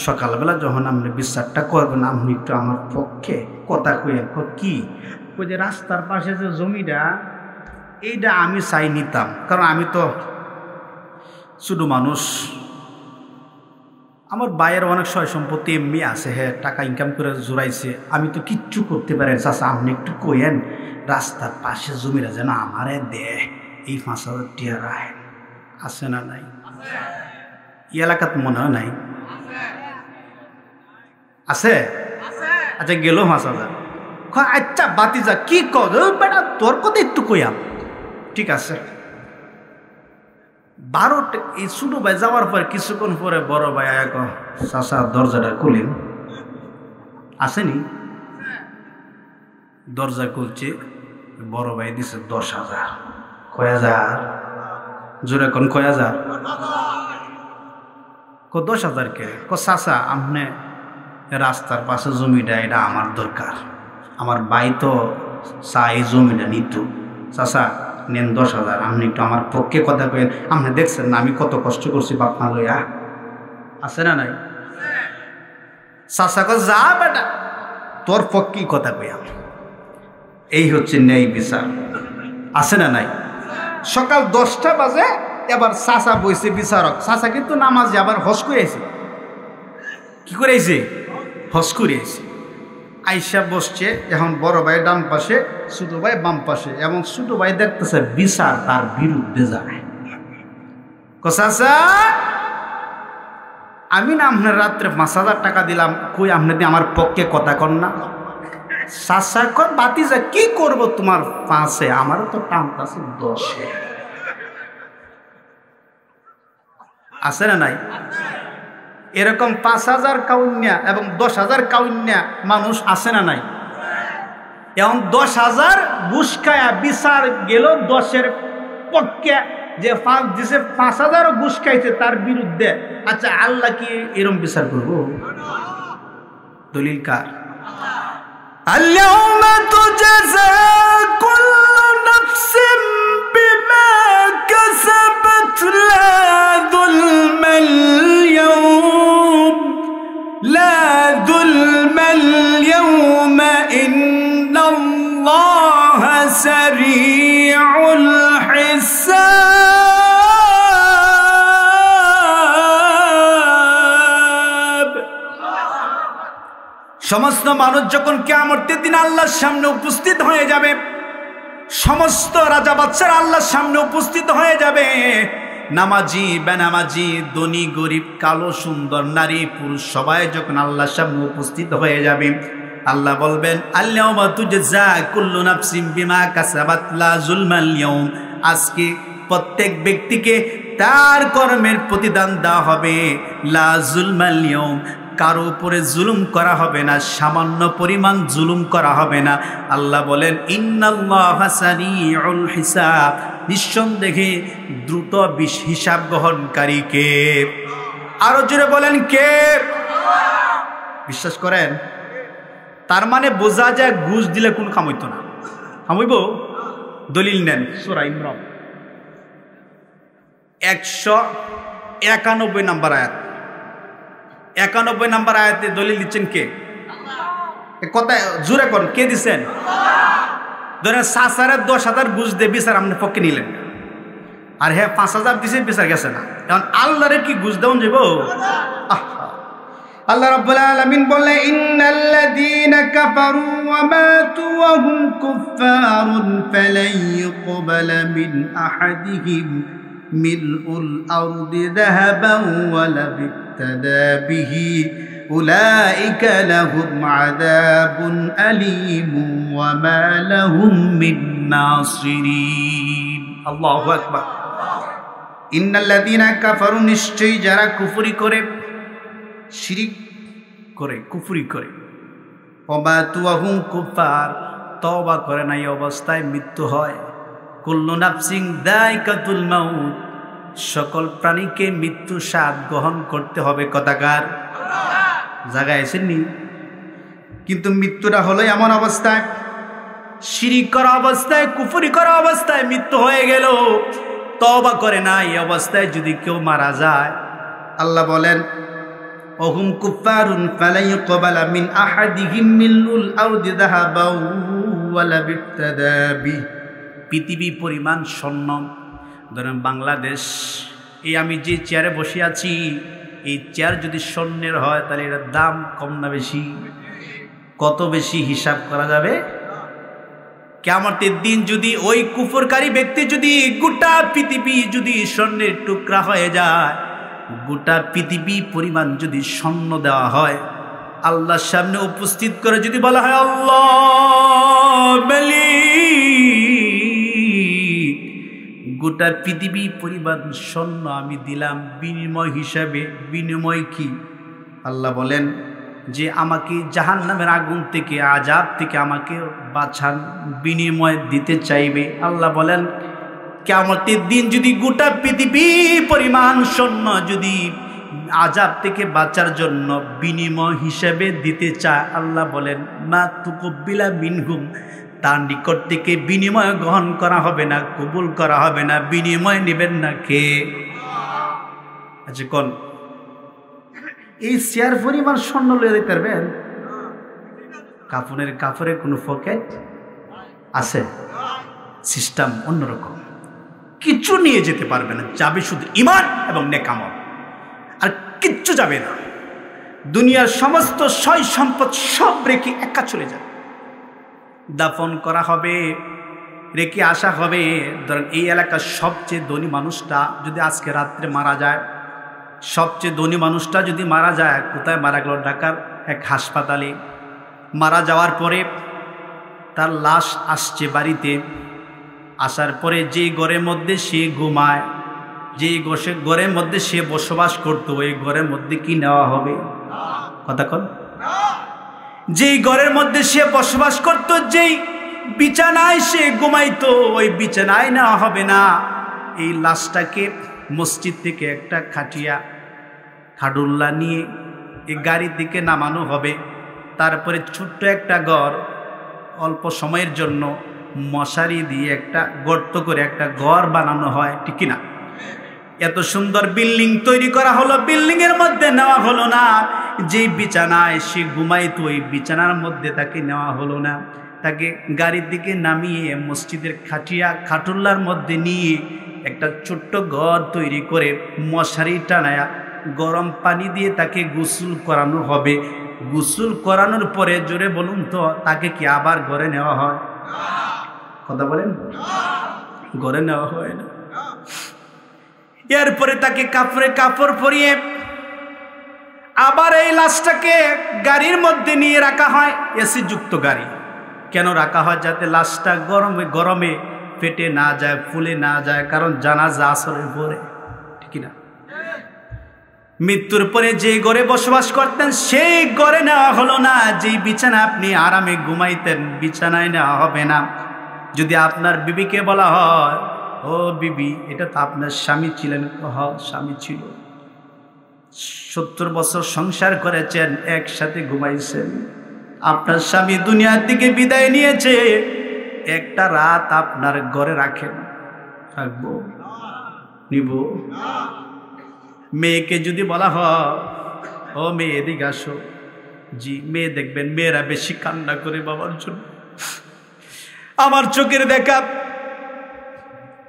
সকালবেলা যখন আপনি বিচারটা করবেন, আপনি একটু আমার পক্ষে কথা কইেন। কি? ওই যে রাস্তার পাশে যে জমিটা, এইটা আমি চাই নিতাম, কারণ আমি তো শুধু মানুষ। আমার বাইয়ের অনেক সয় সম্পত্তি এমনি আছে, হ্যাঁ টাকা ইনকাম করে জোড়াইছে, আমি তো কিচ্ছু করতে পারি। চাচা আপনি একটু কইেন রাস্তার পাশে জমিটা যেন আমারে দে, এই 5,000 টাকা রাখেন। আছে না নাই? এই এলাকাত মনে হয় নাই? আছে? আচ্ছা গেল 5,000। আচ্ছা বাতিজা কি কর বেটা, তোর কথা একটু কইয়াম। ঠিক আছে। 12টা এই ছোট ভাই যাওয়ার পরে কিছুক্ষণ পরে বড় ভাই এক চাচা দরজাটা খুলেন। আসেনি? দরজা খুলছে, বড় ভাই দিছে 10,000। কয় হাজার? জোরে কোন কয় হাজার? 10,000 কে? চাচা আপনি রাস্তার পাশে জমিটা, এটা আমার দরকার, আমার ভাই তো চাই জমিটা নিত। চাচা নেন 10,000, আপনি একটু আমার পক্ষে কথা কইেন। আপনি দেখছেন না আমি কত কষ্ট করছি বাপমা লইয়া। আছে না নাই? চাচা যা বেটা, তোর পক্ষে কথা কইয়া। এই হচ্ছে ন্যায় বিচার। আছে না নাই? সকাল 10টা বাজে, এবার চাচা বইছে বিচারক। চাচা কিন্তু নামাজে আবার হজ করেছে। কি করেছে? হজ করেছে। আইসা বসছে, এখন বড় ভাই ডান পাশে, ছোট ভাই বাম পাশে, এবং ছোট ভাই দেখতেছে বিচার তার বিরুদ্ধে যায়। চাচা আমি না আপনার রাত্রে 5,000 টাকা দিলাম, কই আপনি আমার পক্ষে কথা কর না। চাচা কর বাতিজা কি করব তোমার 5-এ, আমারও তো টান আছে 10-এ। আছে না নাই? এরকম 5,000 কাউন্যা এবং 10,000 কাউন্যা মানুষ আছে না নাই? এখন 10,000 ঘুষখায়া বিচার গেল 10-এর পক্ষে, যে 5 দিছে 5,000 ঘুষ খাইছে তার বিরুদ্ধে। আচ্ছা আল্লাহ কি এরকম বিচার করবো? দলিল কার? আল্লাহুম্মা তুজাযা কুল্লু নাফসিন বিমা কাসাবাত লা যুলমাল ইয়াওম লা যুলমাল ইয়াওমা ইন্নাল্লাহা সারিউল হিসাব। সমস্ত মানুষ যখন কিয়ামতের দিন আল্লাহর সামনে উপস্থিত হয়ে যাবে, সমস্ত রাজা বাদশারা আল্লাহর সামনে উপস্থিত হয়ে যাবে, নামাজি বেনামাজি, ধনী গরিব, কালো সুন্দর, নারী পুরুষ, সবাই যখন আল্লাহর সামনে উপস্থিত হয়ে যাবে, আল্লাহ বলবেন আল-ইয়াওমা তুজজা কুল্লু নাফসিন বিমা কাসাবাত লা যুলমাল ইয়াওম। আজকে প্রত্যেক ব্যক্তিকে তার কর্মের প্রতিদান দেওয়া হবে। লা যুলমাল ইয়াওম, কারো উপরে জুলুম করা হবে না, সামান্য পরিমাণ জুলুম করা হবে না। আল্লাহ বলেন ইন্নাল্লাহা সারিউল হিসাব, নিঃসন্দেহে দ্রুত হিসাব গ্রহণকারী কে? আরো জোরে বলেন কে? বিশ্বাস করেন? তার মানে বোঝা যায় ঘুষ দিলে কোন কাম হইতো না। কাম হইব? দলিল নেন, সূরা ইমরান 191 নম্বর আয়াত। 91 নম্বর আয়াতে দলিল দিচ্ছেন কে? কথা জোরে কোন কে দিচ্ছেন? ধরেন 10,000 ঘুষ দিয়ে বিচার আপনার পক্ষে নিলেন, আর হ্যাঁ 5,000 দিছে, বিচার গেছে না। এখন আল্লাহরে কি ঘুষ দেওয়া যাব? আল্লাহ রাব্বুল আলামিন বলে ইন্নাল্লাযীনা কাফারু ওয়া মাতু ওয়া হুম কুফফারুন ফালান ইউকবালা মিন আহাদিহিম মিলউল আরদি যাহাবান ওয়া লাবিত্তাদা বিহি উলাইকা লাহুম আযাবুন আলীমুন ওয়া মা লাহুম মিন নাসিরিন। আল্লাহু আকবার। ইন্নাল্লাযীনা কাফারু, নিশ্চয়ই যারা কুফরি করে, শিরিক করে, কুফরি করে, ওয়া মাতু ওয়া হুম কুফফার, তওবা করে না, এই অবস্থায় মৃত্যু হয়, কুল্লু নাফসিন যায়কাতুল মাউত, সকল প্রাণীকে মৃত্যু স্বাদ গ্রহণ করতে হবে। কথাকার জায়গায় আসেননি, কিন্তু মৃত্যুটা হলো এমন অবস্থায়, শিরিক করা অবস্থায়, কুফরি করা অবস্থায় মৃত্যু হয়ে গেল, তওবা করে না, এই অবস্থায় যদি কেউ মারা যায়, আল্লাহ বলেন ওহুম কুফারুন ফালা ইউকবালা মিন আহাদিহিম মিলুল আরদি যাহাবাও ওয়ালা বিফতাদা বি। পৃথিবী পরিমাণ স্বর্ণ, ধরেন বাংলাদেশ, এই আমি যে চেয়ারে বসে আছি, এই চেয়ার যদি স্বর্ণের হয় তাহলে এটার দাম কম না বেশি? কত বেশি হিসাব করা যাবে? কিয়ামতের দিন যদি ওই কুফরকারী ব্যক্তি যদি গোটা পৃথিবী যদি স্বর্ণের টুকরা হয়ে যায়, গোটা পৃথিবী পরিমাণ যদি স্বর্ণ দেওয়া হয়, আল্লাহর সামনে উপস্থিত করে যদি বলা হয় আল্লাহ মালিক, গোটা পৃথিবী পরিমাণ স্বর্ণ আমি দিলাম বিনিময় হিসাবে। বিনিময় কি? আল্লাহ বলেন যে আমাকে জাহান্নামের আগুন থেকে, আযাব থেকে আমাকে বাঁচান, বিনিময় দিতে চাইবে। আল্লাহ বলেন কিয়ামতের দিন যদি গোটা পৃথিবী পরিমাণ স্বর্ণ যদি আযাব থেকে বাঁচার জন্য বিনিময় হিসেবে দিতে চায়, আল্লাহ বলেন মা তুকব্বিলা মিনহুম, তার নিকট থেকে বিনিময় গ্রহণ করা হবে না, কবুল করা হবে না। বিনিময় নেবেন না কে? আচ্ছা কোন এই শেয়ার পরিমাণ স্বর্ণ লয়ে দিতে পারবেন? কাপড়ের কোনো পকেট আছে? সিস্টেম অন্যরকম, কিচ্ছু নিয়ে যেতে পারবে না, যাবে শুধু ঈমান এবং নেক আমল, আর কিচ্ছু যাবে না। দুনিয়ার সমস্ত সয় সম্পদ সব রেখে একা চলে যাবে, দাফন করা হবে, রেখে আসা হবে। ধরেন এই এলাকার সবচেয়ে ধনী মানুষটা যদি আজকে রাত্রে মারা যায়, সবচেয়ে ধনী মানুষটা যদি মারা যায়, কোথায় মারা গেল? ঢাকার এক হাসপাতালে। মারা যাওয়ার পরে তার লাশ আসছে বাড়িতে, আসার পরে যেই ঘরের মধ্যে সে ঘুমায়, যেই ঘরের মধ্যে সে বসবাস করত, ওই ঘরের মধ্যে কি নেওয়া হবে? কথা কন। যেই ঘরের মধ্যে সে বসবাস করত, যেই বিছানায় সে ঘুমাইতো, ওই বিছানায় নেওয়া হবে না। এই লাশটাকে মসজিদ থেকে একটা খাটুল্লা নিয়ে এই গাড়ির দিকে নামানো হবে। তারপরে ছোট্ট একটা ঘর, অল্প সময়ের জন্য মশারি দিয়ে একটা গর্ত করে একটা ঘর বানানো হয়, ঠিক কিনা? এত সুন্দর বিল্ডিং তৈরি করা হলো, বিল্ডিং এর মধ্যে নেওয়া হলো না। যেই বিছানায় সে ঘুমাইতো, ওই বিছানার মধ্যে তাকে নেওয়া হলো না। তাকে গাড়ির দিকে নামিয়ে মসজিদের খাটুল্লার মধ্যে নিয়ে একটা ছোট্ট ঘর তৈরি করে মশারি টানায়া গরম পানি দিয়ে তাকে গোসল করানো হবে। গোসল করানোর পরে জোরে বলুন তো, তাকে কি আবার ঘরে নেওয়া হয়? কথা বলেন, ঘরে নেওয়া হয় না। এরপরে তাকে কাপড় পরিয়ে আবার এই লাশটাকে গাড়ির মধ্যে নিয়ে রাখা হয়, এসি যুক্ত গাড়ি। কেন রাখা হয়? যাতে লাশটা গরমে পেটে না যায়, ফুলে না যায়, কারণ জানাজা আসরের পরে, ঠিক না? মৃত্যুর পরে যে ঘরে বসবাস করতেন সেই ঘরে নেওয়া হলো না। যেই বিছানা আপনি আরামে ঘুমাইতেন, বিছানায় নেওয়া হবে না। যদি আপনার বিবিকে বলা হয় ও বিবি, এটা তো আপনার স্বামী ছিলেন, স্বামী ছিল, 70 বছর সংসার করেছেন, একসাথে ঘুমাইছেন, আপনার স্বামী দুনিয়ার দিকে বিদায় নিয়েছে, একটা রাত আপনার ঘরে রাখেন, থাকবো? নিব? মেয়েকে যদি বলা হয় ও মেয়ে এদিকে আসো, জি, মেয়ে দেখবেন মেয়েরা বেশি কান্না করে বাবার জন্য। আমার চোখের দেখা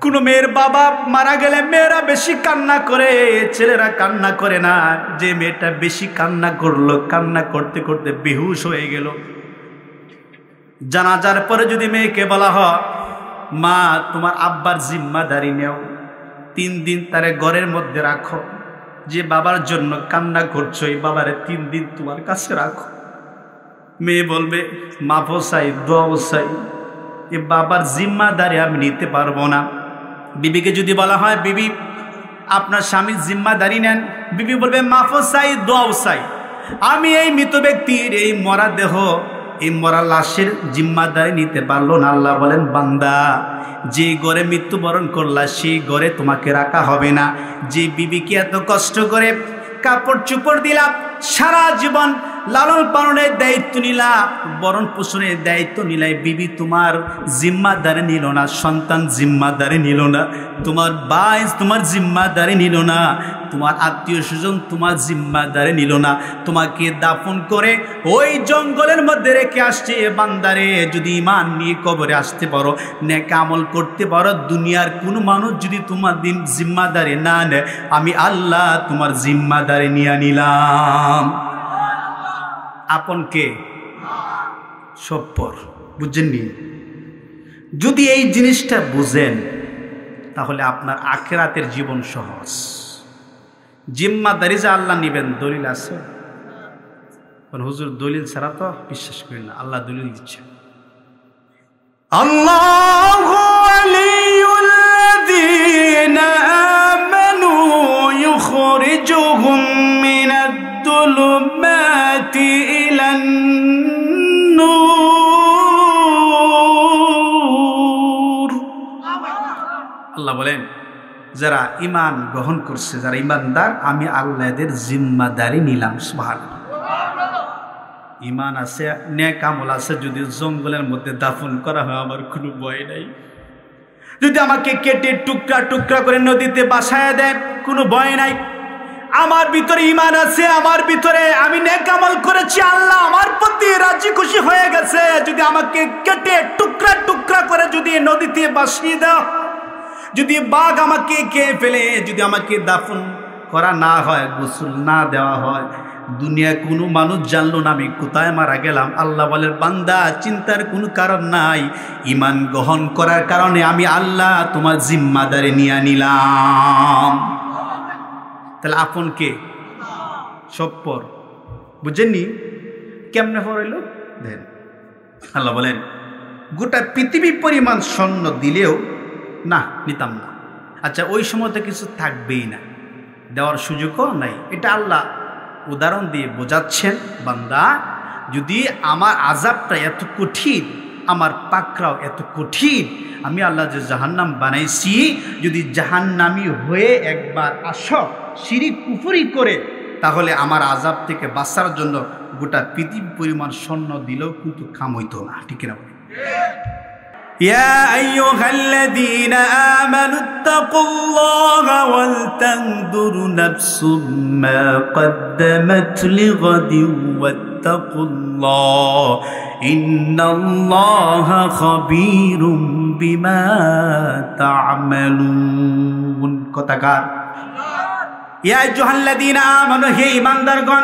কোনো মেয়ের বাবা মারা গেলে মেয়েরা বেশি কান্না করে, ছেলেরা কান্না করে না। যে মেয়েটা বেশি কান্না করলো, কান্না করতে করতে বেহুশ হয়ে গেল, জানাজার পরে যদি মেয়েকে বলা হয় মা তোমার আব্বার জিম্মাদারি নেও, 3 দিন তারে ঘরের মধ্যে রাখো, যে বাবার জন্য কান্না করছো এই বাবারে 3 দিন তোমার কাছে রাখো। মেয়ে বলবে মাফও চাই, দোয়াও চাই, এ বাবার জিম্মাদারি আমি নিতে পারবো না। বিবিকে যদি বলা হয় বিবি আপনার স্বামীর জিম্মাদারি নেন, বিবি বলবে মাফও চাই, দোয়াও চাই, আমি এই মৃত ব্যক্তির এই মরা দেহ এই মরা লাশের জিম্মাদারি নিতে পারলো না। আল্লাহ বলেন, বান্দা যে ঘরে মৃত্যুবরণ করলা সেই ঘরে তোমাকে রাখা হবে না। যে বিবিকে এত কষ্ট করে কাপড় চোপড় দিলাম, সারা জীবন লালন পালনের দায়িত্ব নিলা, বরণ পোষণের দায়িত্ব নিলাই, বিবি তোমার জিম্মাদারি নিল না, সন্তান জিম্মাদারি নিল না, তোমার ভাই তোমার জিম্মাদারি নিল না, তোমার আত্মীয় স্বজন তোমার জিম্মাদারি নিল না, তোমাকে দাফন করে ওই জঙ্গলের মধ্যে রেখে আসছে। বান্দারে, যদি ঈমান নিয়ে কবরে আসতে পারো, নেক আমল করতে পারো, দুনিয়ার কোনো মানুষ যদি তোমার জিম্মাদারি না নেয়, আমি আল্লাহ তোমার জিম্মাদারি নিয়ে নিলাম। আপন কে? সব পর। বুঝছেননি? যদি এই জিনিসটা বুঝেন তাহলে আপনার আখিরাতের জীবন সহজ। জিম্মাদারি যে আল্লাহ নিবেন, দলিল আছে? হুজুর দলিল ছাড়া তো বিশ্বাস করি না। আল্লাহ দলিল দিচ্ছে। আল্লাহু ওয়ালিয়ুল্লাযীনা আমানু ইউখরিজুহুম মিনাদ-দুলুমাতি ইলান-নূর। আল্লাহ বলেন, যারা ঈমান গ্রহণ করছে, যারা ঈমানদার, আমি আল্লাহ এদের জিম্মাদারি নিলাম। সুবহানাল্লাহ। ঈমান আছে, নেক আমল আছে, যদি জঙ্গলের মধ্যে দাফন করা হয় আমার কোনো ভয় নাই। যদি আমাকে কেটে টুকরা টুকরা করে নদীতে বাসায় দেয়, কোনো ভয় নাই। আমার ভিতরে ঈমান আছে, আমার ভিতরে আমি নেক আমল করেছি, আল্লাহ আমার প্রতি রাজি খুশি হয়ে গেছে। যদি আমাকে কেটে টুকরা টুকরা করে যদি নদীতে ভাসিয়ে দাও, যদি বাঘ আমাকে খেয়ে ফেলে, যদি আমাকে দাফন করা না হয়, গোসল না দেওয়া হয়, দুনিয়া কোনো মানুষ জানলো না আমি কোথায় মারা গেলাম, আল্লাহ বলেন, বান্দা চিন্তার কোনো কারণ নাই। ঈমান গ্রহণ করার কারণে আমি আল্লাহ তোমার জিম্মাদারি নিয়ে নিলাম। তাহলে আপন কে? সব পর। বুঝেননি? কেমনে হইল? দেন আল্লাহ বলেন, গোটা পৃথিবী পরিমাণ স্বর্ণ দিলেও না, নিতাম না। আচ্ছা, ওই সময় তো কিছু থাকবেই না, দেওয়ার সুযোগও নাই। এটা আল্লাহ উদাহরণ দিয়ে বোঝাচ্ছেন, বান্দা যদি আমার আযাবটা এত কঠিন, আমার পাকড়াও এত কঠিন, আমি আল্লাহ যে জাহান্নাম বানাইছি, যদি জাহান্নামী হয়ে একবার আসো শিরিক কুফরি করে, তাহলে আমার আযাব থেকে বাঁচার জন্য গোটা পৃথিবী পরিমাণ স্বর্ণ দিলেও কিন্তু কাম হইতো না। ঠিক না? يا أيها الذين آمنوا اتقوا الله ولتنظر نفس ما قدمت لغد واتقوا الله إن الله خبير بما تعملون كتكار يا أيها الذين آمنوا هي إيماندارগণ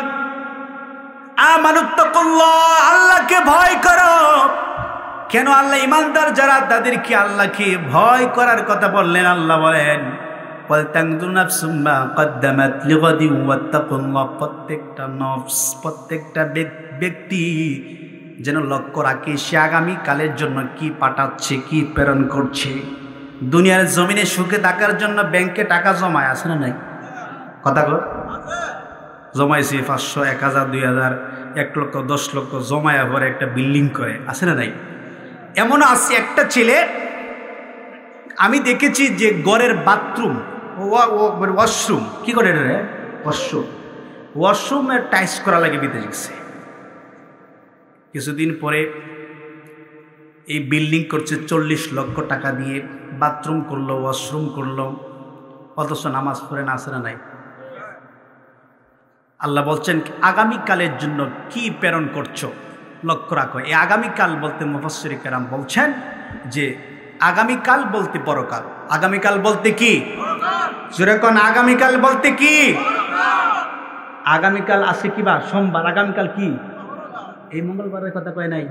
آمنوا اتقوا الله আল্লাহকে ভয় করো। কেন আল্লাহ ঈমানদার যারা তাদেরকে আল্লাহকে ভয় করার কথা বললেন? আল্লাহ বলেন, ওয়ালতানজুর নাফসুম মা কদ্দামাত লিগাদিন ওয়াত্তাকুল্লাহ। প্রত্যেকটা নফস, প্রত্যেকটা ব্যক্তি যেন লক্ষ্য রাখে সে আগামী কালের জন্য কি পাঠাচ্ছে, কি প্রেরণ করছে। দুনিয়ার জমিনে সুখে থাকার জন্য ব্যাংকে টাকা জমায়, আছে না নাই? কথা কর, জমাইছে 500, 1000, 2000, 1 লক্ষ, 10 লক্ষ জমায়া পরে একটা বিল্ডিং করে, আছে না নাই? এমন আছে একটা ছেলে আমি দেখেছি যে ঘরের বাথরুম, ওয়াশরুম, কি করে রে, ওয়াশরুমের টাইলস করা লাগে বিদেশ গেছে। কিছুদিন পরে এই বিল্ডিং করছে 40 লক্ষ টাকা দিয়ে, বাথরুম করলো, ওয়াশরুম করলো, অথচ নামাজ পড়ে না, আছে না নাই? আল্লাহ বলছেন আগামীকালের জন্য কি প্রেরণ করছো লক্ষ্য রাখো। এই আগামীকাল বলতে মুফাসসির কেরাম বলছেন যে আগামীকাল বলতে পরকাল। আগামীকাল বলতে কি? যেরকম আগামীকাল বলতে কি? আগামীকাল আছে কি বা সোমবার, আগামীকাল কি? এই মঙ্গলবারের কথা কয় নাই?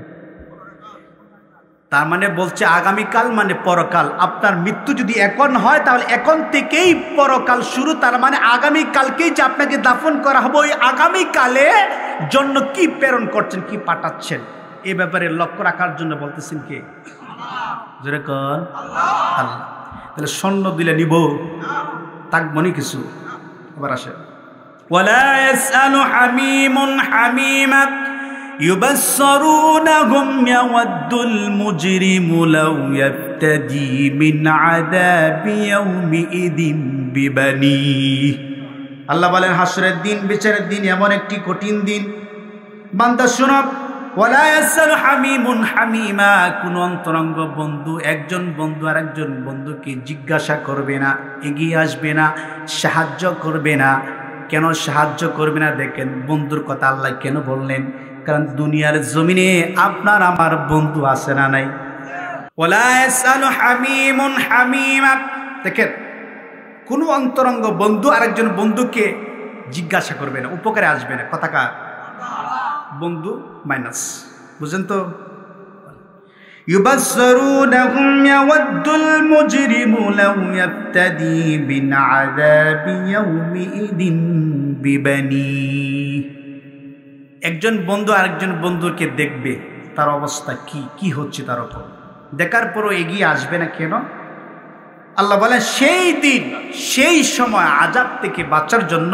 তার মানে বলছে আগামীকাল মানে পরকাল। আপনার মৃত্যু যদি এখন হয় তাহলে এখন থেকেই পরকাল শুরু। তার মানে আগামীকালকেই যে আপনাকে দাফন করা হবে, ওই আগামীকালে জন্য কি প্রেরণ করছেন, কি পাঠাচ্ছেন, এ ব্যাপারে লক্ষ্য রাখার জন্য বলতেছেন কে? যেরকম আল্লাহ। তাহলে স্বর্ণ দিলে নিব, থাকবো নি কিছু। এবার আসে, ওয়ালা ইয়াসআলু হামিমুন হামিমা يبصرونهم يود المجرم لو يفتدي من عذاب يومئذ ببنيه আল্লাহ বলেন হাসরের দিন বিচারের দিন এমন একটি কঠিন দিন বান্দা শোনো ওয়ালা ইয়াসালু হামিমুন হামিমা কোন অন্তরঙ্গ বন্ধু একজন বন্ধু আরেকজন বন্ধুকে জিজ্ঞাসা করবে না এগিয়ে আসবে না সাহায্য করবে না কেন সাহায্য করবে না দেখেন বন্ধুর কথা আল্লাহ কেন বললেন কারণ দুনিয়ার জমিনে আপনার আমার বন্ধু আছে না নাই ওয়ালা ইয়াসালু হামিমুন হামিমা দেখেন কোন অন্তরঙ্গ বন্ধু আরেকজন বন্ধুকে জিজ্ঞাসা করবে না উপকারে আসবে না কথাকার বন্ধু মাইনাস বুঝেন তো يبصرونهم يود المجرم لو يفتدي من عذاب يومئذ ببنيه একজন বন্ধু আরেকজন বন্ধুকে দেখবে তার অবস্থা কি হচ্ছে তার উপর দেখার পরও এগিয়ে আসবে না কেন আল্লাহ বলেন সেই দিন সেই সময় আযাব থেকে বাঁচার জন্য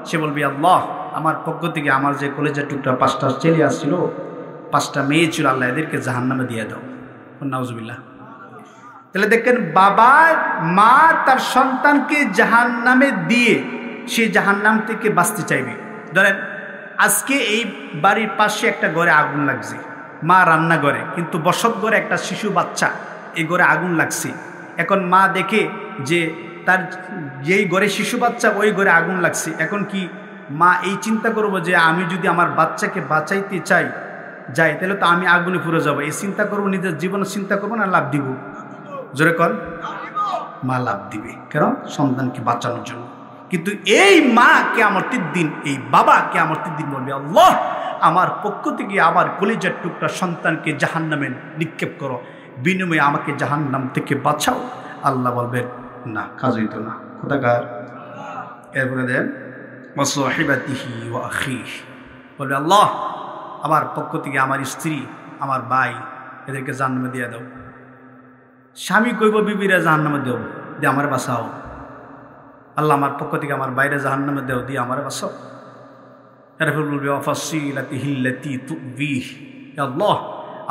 সে বলবে আল্লাহ আমার পক্ষ থেকে আমার যে কলেজের টুকরা 5টা ছেলে আসছিল 5টা মেয়ে ছিল আল্লাহ এদেরকে জাহান্নামে দিয়ে দাও নাউজুবিল্লাহ তাহলে দেখেন বাবা মা তার সন্তানকে জাহান্নামে দিয়ে সে জাহান্নাম থেকে বাঁচতে চাইবে ধরেন আজকে এই বাড়ির পাশে একটা ঘরে আগুন লাগছে মা রান্না করে কিন্তু বসত ঘরে একটা শিশু বাচ্চা এই ঘরে আগুন লাগছে এখন মা দেখে যে তার যেই ঘরে শিশু বাচ্চা ওই ঘরে আগুন লাগছে এখন কি মা এই চিন্তা করবো যে আমি যদি আমার বাচ্চাকে বাঁচাইতে যাই তাহলে তো আমি আগুনে পুড়ে যাবো এই চিন্তা করবো নিজের জীবনের চিন্তা করবো না লাভ দিব জোরে কর মা লাভ দিবে কেন সন্তানকে বাঁচানোর জন্য কিন্তু এই মা কিয়ামতের দিন এই বাবা কিয়ামতের দিন বলবে আল্লাহ আমার পক্ষ থেকে আমার কলিজার টুকরা সন্তানকে জাহান্নামে নিক্ষেপ করো বিনিময়ে আমাকে জাহান্নাম থেকে বাঁচাও আল্লাহ বলবেন না কাজ হইতো না কোথাকার এরপরে দেন ওয়াসাহিবাতিহি ওয়া আখিহি বলবে আল্লাহ আমার পক্ষ থেকে আমার স্ত্রী আমার ভাই এদেরকে জাহান্নামে দিয়ে দাও স্বামী কইব বিবিরা জাহান্নামে দেও দিয়ে আমার বাঁচাও আল্লাহ আমার পক্ষ থেকে আমার বাইরে জাহান্নামে দেও দিয়ে আমার বাঁচাও এরপর বলবে ওয়াফাসিলাতিহি আল্লাতী তুবিহি আল্লাহ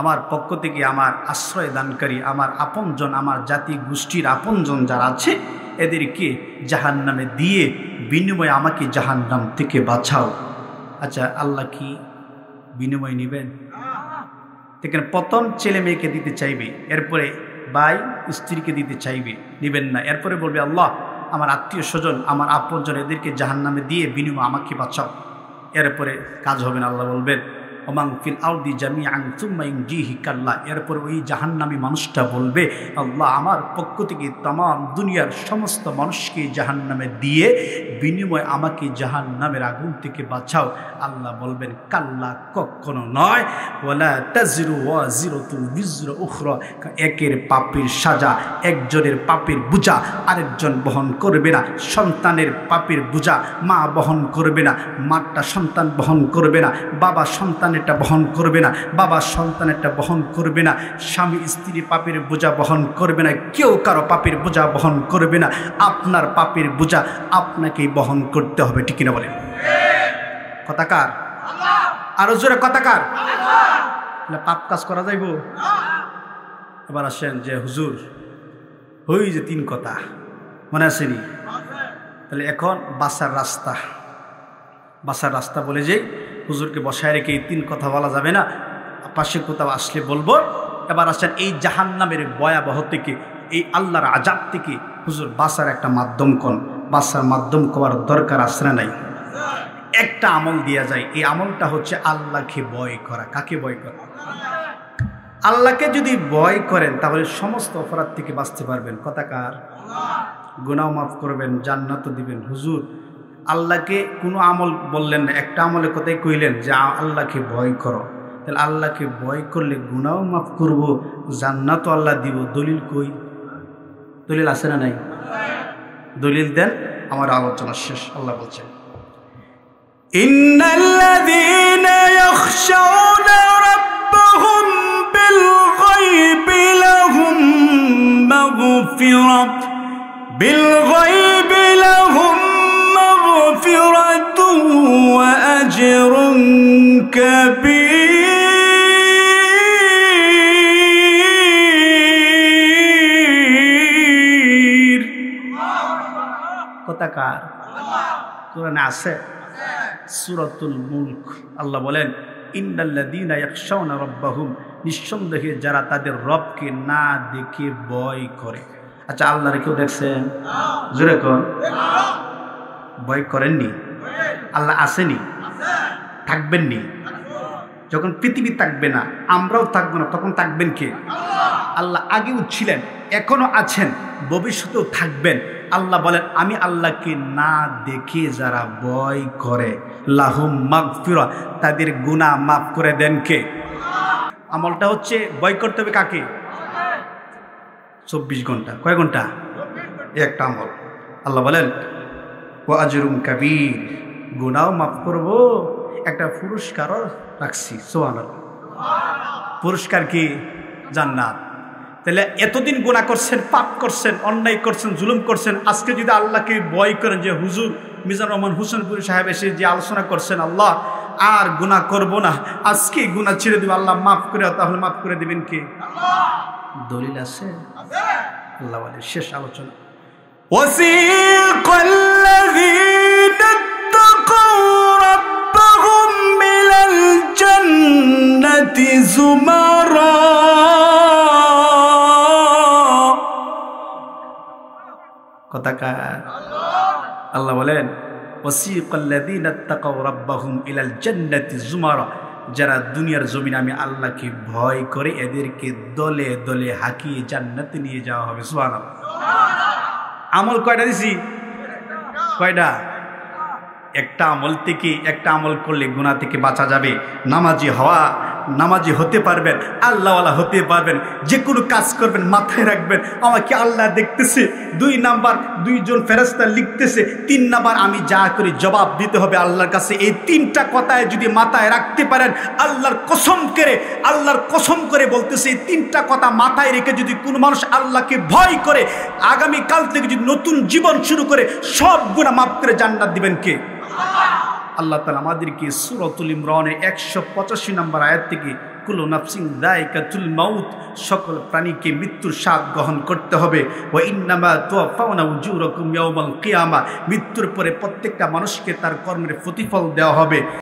আমার পক্ষ থেকে আমার আশ্রয় দানকারী আমার আপনজন আমার জাতি গোষ্ঠীর আপনজন যারা আছে এদেরকে জাহান্নামে দিয়ে বিনিময়ে আমাকে জাহান্নাম থেকে বাঁচাও আচ্ছা আল্লাহ কি বিনিময় নেবেন দেখেন প্রথম ছেলে মেয়েকে দিতে চাইবে এরপরে ভাই স্ত্রীকে দিতে চাইবে নেবেন না এরপরে বলবে আল্লাহ আমার আত্মীয় স্বজন আমার আপনজন এদেরকে জাহান্নামে দিয়ে বিনিময়ে আমাকে বাঁচাও এরপরে কাজ হবে না আল্লাহ বলবেন ওমান ফিল আরদি জামিআন সুম্মা ইনজিহি কাল্লা এরপর ওই জাহান্নামী মানুষটা বলবে আল্লাহ আমার পক্ষ থেকে तमाम দুনিয়ার সমস্ত মানুষকে জাহান্নামে দিয়ে বিনিময়ে আমাকে জাহান্নামের আগুন থেকে বাঁচাও আল্লাহ বলবেন কাল্লা কখনো নয় ওয়ালা তাজরু ওয়াজিরাতুন বিজরা উখরা একের পাপের সাজা একজনের পাপের বোঝা আরেকজন বহন করবে না সন্তানের পাপের বোঝা মা বহন করবে না মাটা সন্তান বহন করবে না বাবা সন্তান এটা বহন করবে না বাবা সন্তানেরটা বহন করবে না স্বামী স্ত্রী পাপের বোঝা বহন করবে না কেউ কারো পাপের বোঝা বহন করবে না আপনার পাপের বোঝা আপনাকেই বহন করতে হবে ঠিক কিনা বলেন কথাকার আরো জোরে কথাকার পাপ কাজ করা যাইব এবার আসেন যে হুজুর হই যে 3 কথা মনে আসেনি তাহলে এখন বাসার রাস্তা বলে যে হুজুরকে বসায় রেখে এই 3 কথা বলা যাবে না পাশে কোথাও আসলে বলবো এবার আসেন এই জাহান্নামের ভয়াবহ থেকে এই আল্লাহর আযাব থেকে হুজুর বাসার একটা মাধ্যম কোন বাসার মাধ্যম করার দরকার আছে না নাই একটা আমল দেয়া যায় এই আমলটা হচ্ছে আল্লাহকে ভয় করা কাকে ভয় করা আল্লাহকে যদি ভয় করেন তাহলে সমস্ত অপরাধ থেকে বাঁচতে পারবেন কথাকার গুনাহ মাফ করবেন জান্নাত দিবেন হুজুর আল্লাহকে কোনো আমল বললেন না একটা আমলে কথাই কইলেন যে আল্লাহকে ভয় করো তাহলে আল্লাহকে ভয় করলে গুনাহ মাফ করব জান্নাতও আল্লাহ দিব দলিল কই দলিল আছে না নাই দলিল দেন আমার আলোচনা শেষ আল্লাহ বলছেন ইন্নাল্লাযীনা ইয়াখশাউনা রাব্বাহুম বিল গায়বি লাহুম মাগফিরাত বিল গায়বি লাহুম মাগফিরাতুন ওয়া আজরুন কাবীর কথাকার কোরআনে আছে সূরাতুল মুলক আল্লাহ বলেন ইন্নাল্লাযীনা ইয়াখশাউনা রাব্বাহুম, নিঃসন্দেহে যারা তাদের রবকে না দেখে ভয় করে। আচ্ছা আল্লাহর কেউ দেখছেন? জোরে কোন ভয় করেননি? আল্লাহ আসেনি? থাকবেননি? যখন পৃথিবী থাকবে না, আমরাও থাকবো না, তখন থাকবেন কে? আল্লাহ আগেও ছিলেন, এখনো আছেন, ভবিষ্যতেও থাকবেন। আল্লাহ বলেন আমি আল্লাহকে না দেখে যারা ভয় করে লাহুম মাগফিরা, তাদের গুনাহ মাফ করে দেন কে? আমলটা হচ্ছে ভয় করতে হবে কাকে? 24 ঘন্টা। কয় ঘন্টা? একটা আমল। আল্লাহ বলেন ওয়া আজরুন কাবীর, গুনাহ মাফ করব, একটা পুরস্কারও রাখছি। সুবহানাল্লাহ। পুরস্কার কি? জান্নাত। তাহলে এতদিন গুনাহ করছেন, পাপ করছেন, অন্যায় করছেন, জুলুম করছেন, আজকে যদি আল্লাহকে ভয় করেন যে হুজুর মিজানুর রহমান হোসেনপুরি সাহেব এসে যে আলোচনা করছেন আল্লাহ আর গুনাহ করব না, আজকে গুনাহ ছেড়ে দেব, আল্লাহ মাফ করে, তাহলে মাফ করে দিবেন কে? দলিল আছে? আল্লাহ বলে শেষ আলোচনা ওয়াসিকাল্লাযীনা ইত্তাকাউ রাব্বাহুম ইলাল জান্নাতি যুমারা, কথাকার আল্লাহ বলেন ওয়াসিকাল্লাযীনা ইত্তাকাউ রাব্বাহুম ইলাল জান্নাতি যুমারা, যারা দুনিয়ার জমিনে আমি আল্লাহকে ভয় করে এদেরকে দলে দলে হাঁকিয়ে জান্নাতে নিয়ে যাওয়া হবে। সুবহানাল্লাহ। আমল কয়টা দিছি? কয়টা? একটা আমল থেকে, একটা আমল করলে গুনাহ থেকে বাঁচা যাবে, নামাজি হতে পারবেন, আল্লাহওয়ালা হতে পারবেন, যে কোনো কাজ করবেন মাথায় রাখবেন আমাকে আল্লাহ দেখতেছে। 2 নাম্বার 2 জন ফেরেশতা লিখতেছে, 3 নাম্বার আমি যা করি জবাব দিতে হবে আল্লাহর কাছে। এই 3টা কথায় যদি মাথায় রাখতে পারেন, আল্লাহর কসম করে বলতেছে, এই 3টা কথা মাথায় রেখে যদি কোনো মানুষ আল্লাহকে ভয় করে আগামীকাল থেকে যদি নতুন জীবন শুরু করে, সব গুনাহ মাফ করে জান্নাত দিবেন কে? আল্লাহ তাআলা আমাদেরকে সূরাতুল ইমরানের 185 নম্বর আয়াত থেকে কুল্লু নাফসিন যায়কাতুল মাউত, সকল প্রাণীকে মৃত্যুর স্বাদ গ্রহণ করতে হবে। ওয়া ইন্নামা তুওয়াফাউনা উজুরাকুম ইয়াওমাল কিয়ামা, মৃত্যুর পরে প্রত্যেকটা মানুষকে তার কর্মের প্রতিফল দেওয়া হবে।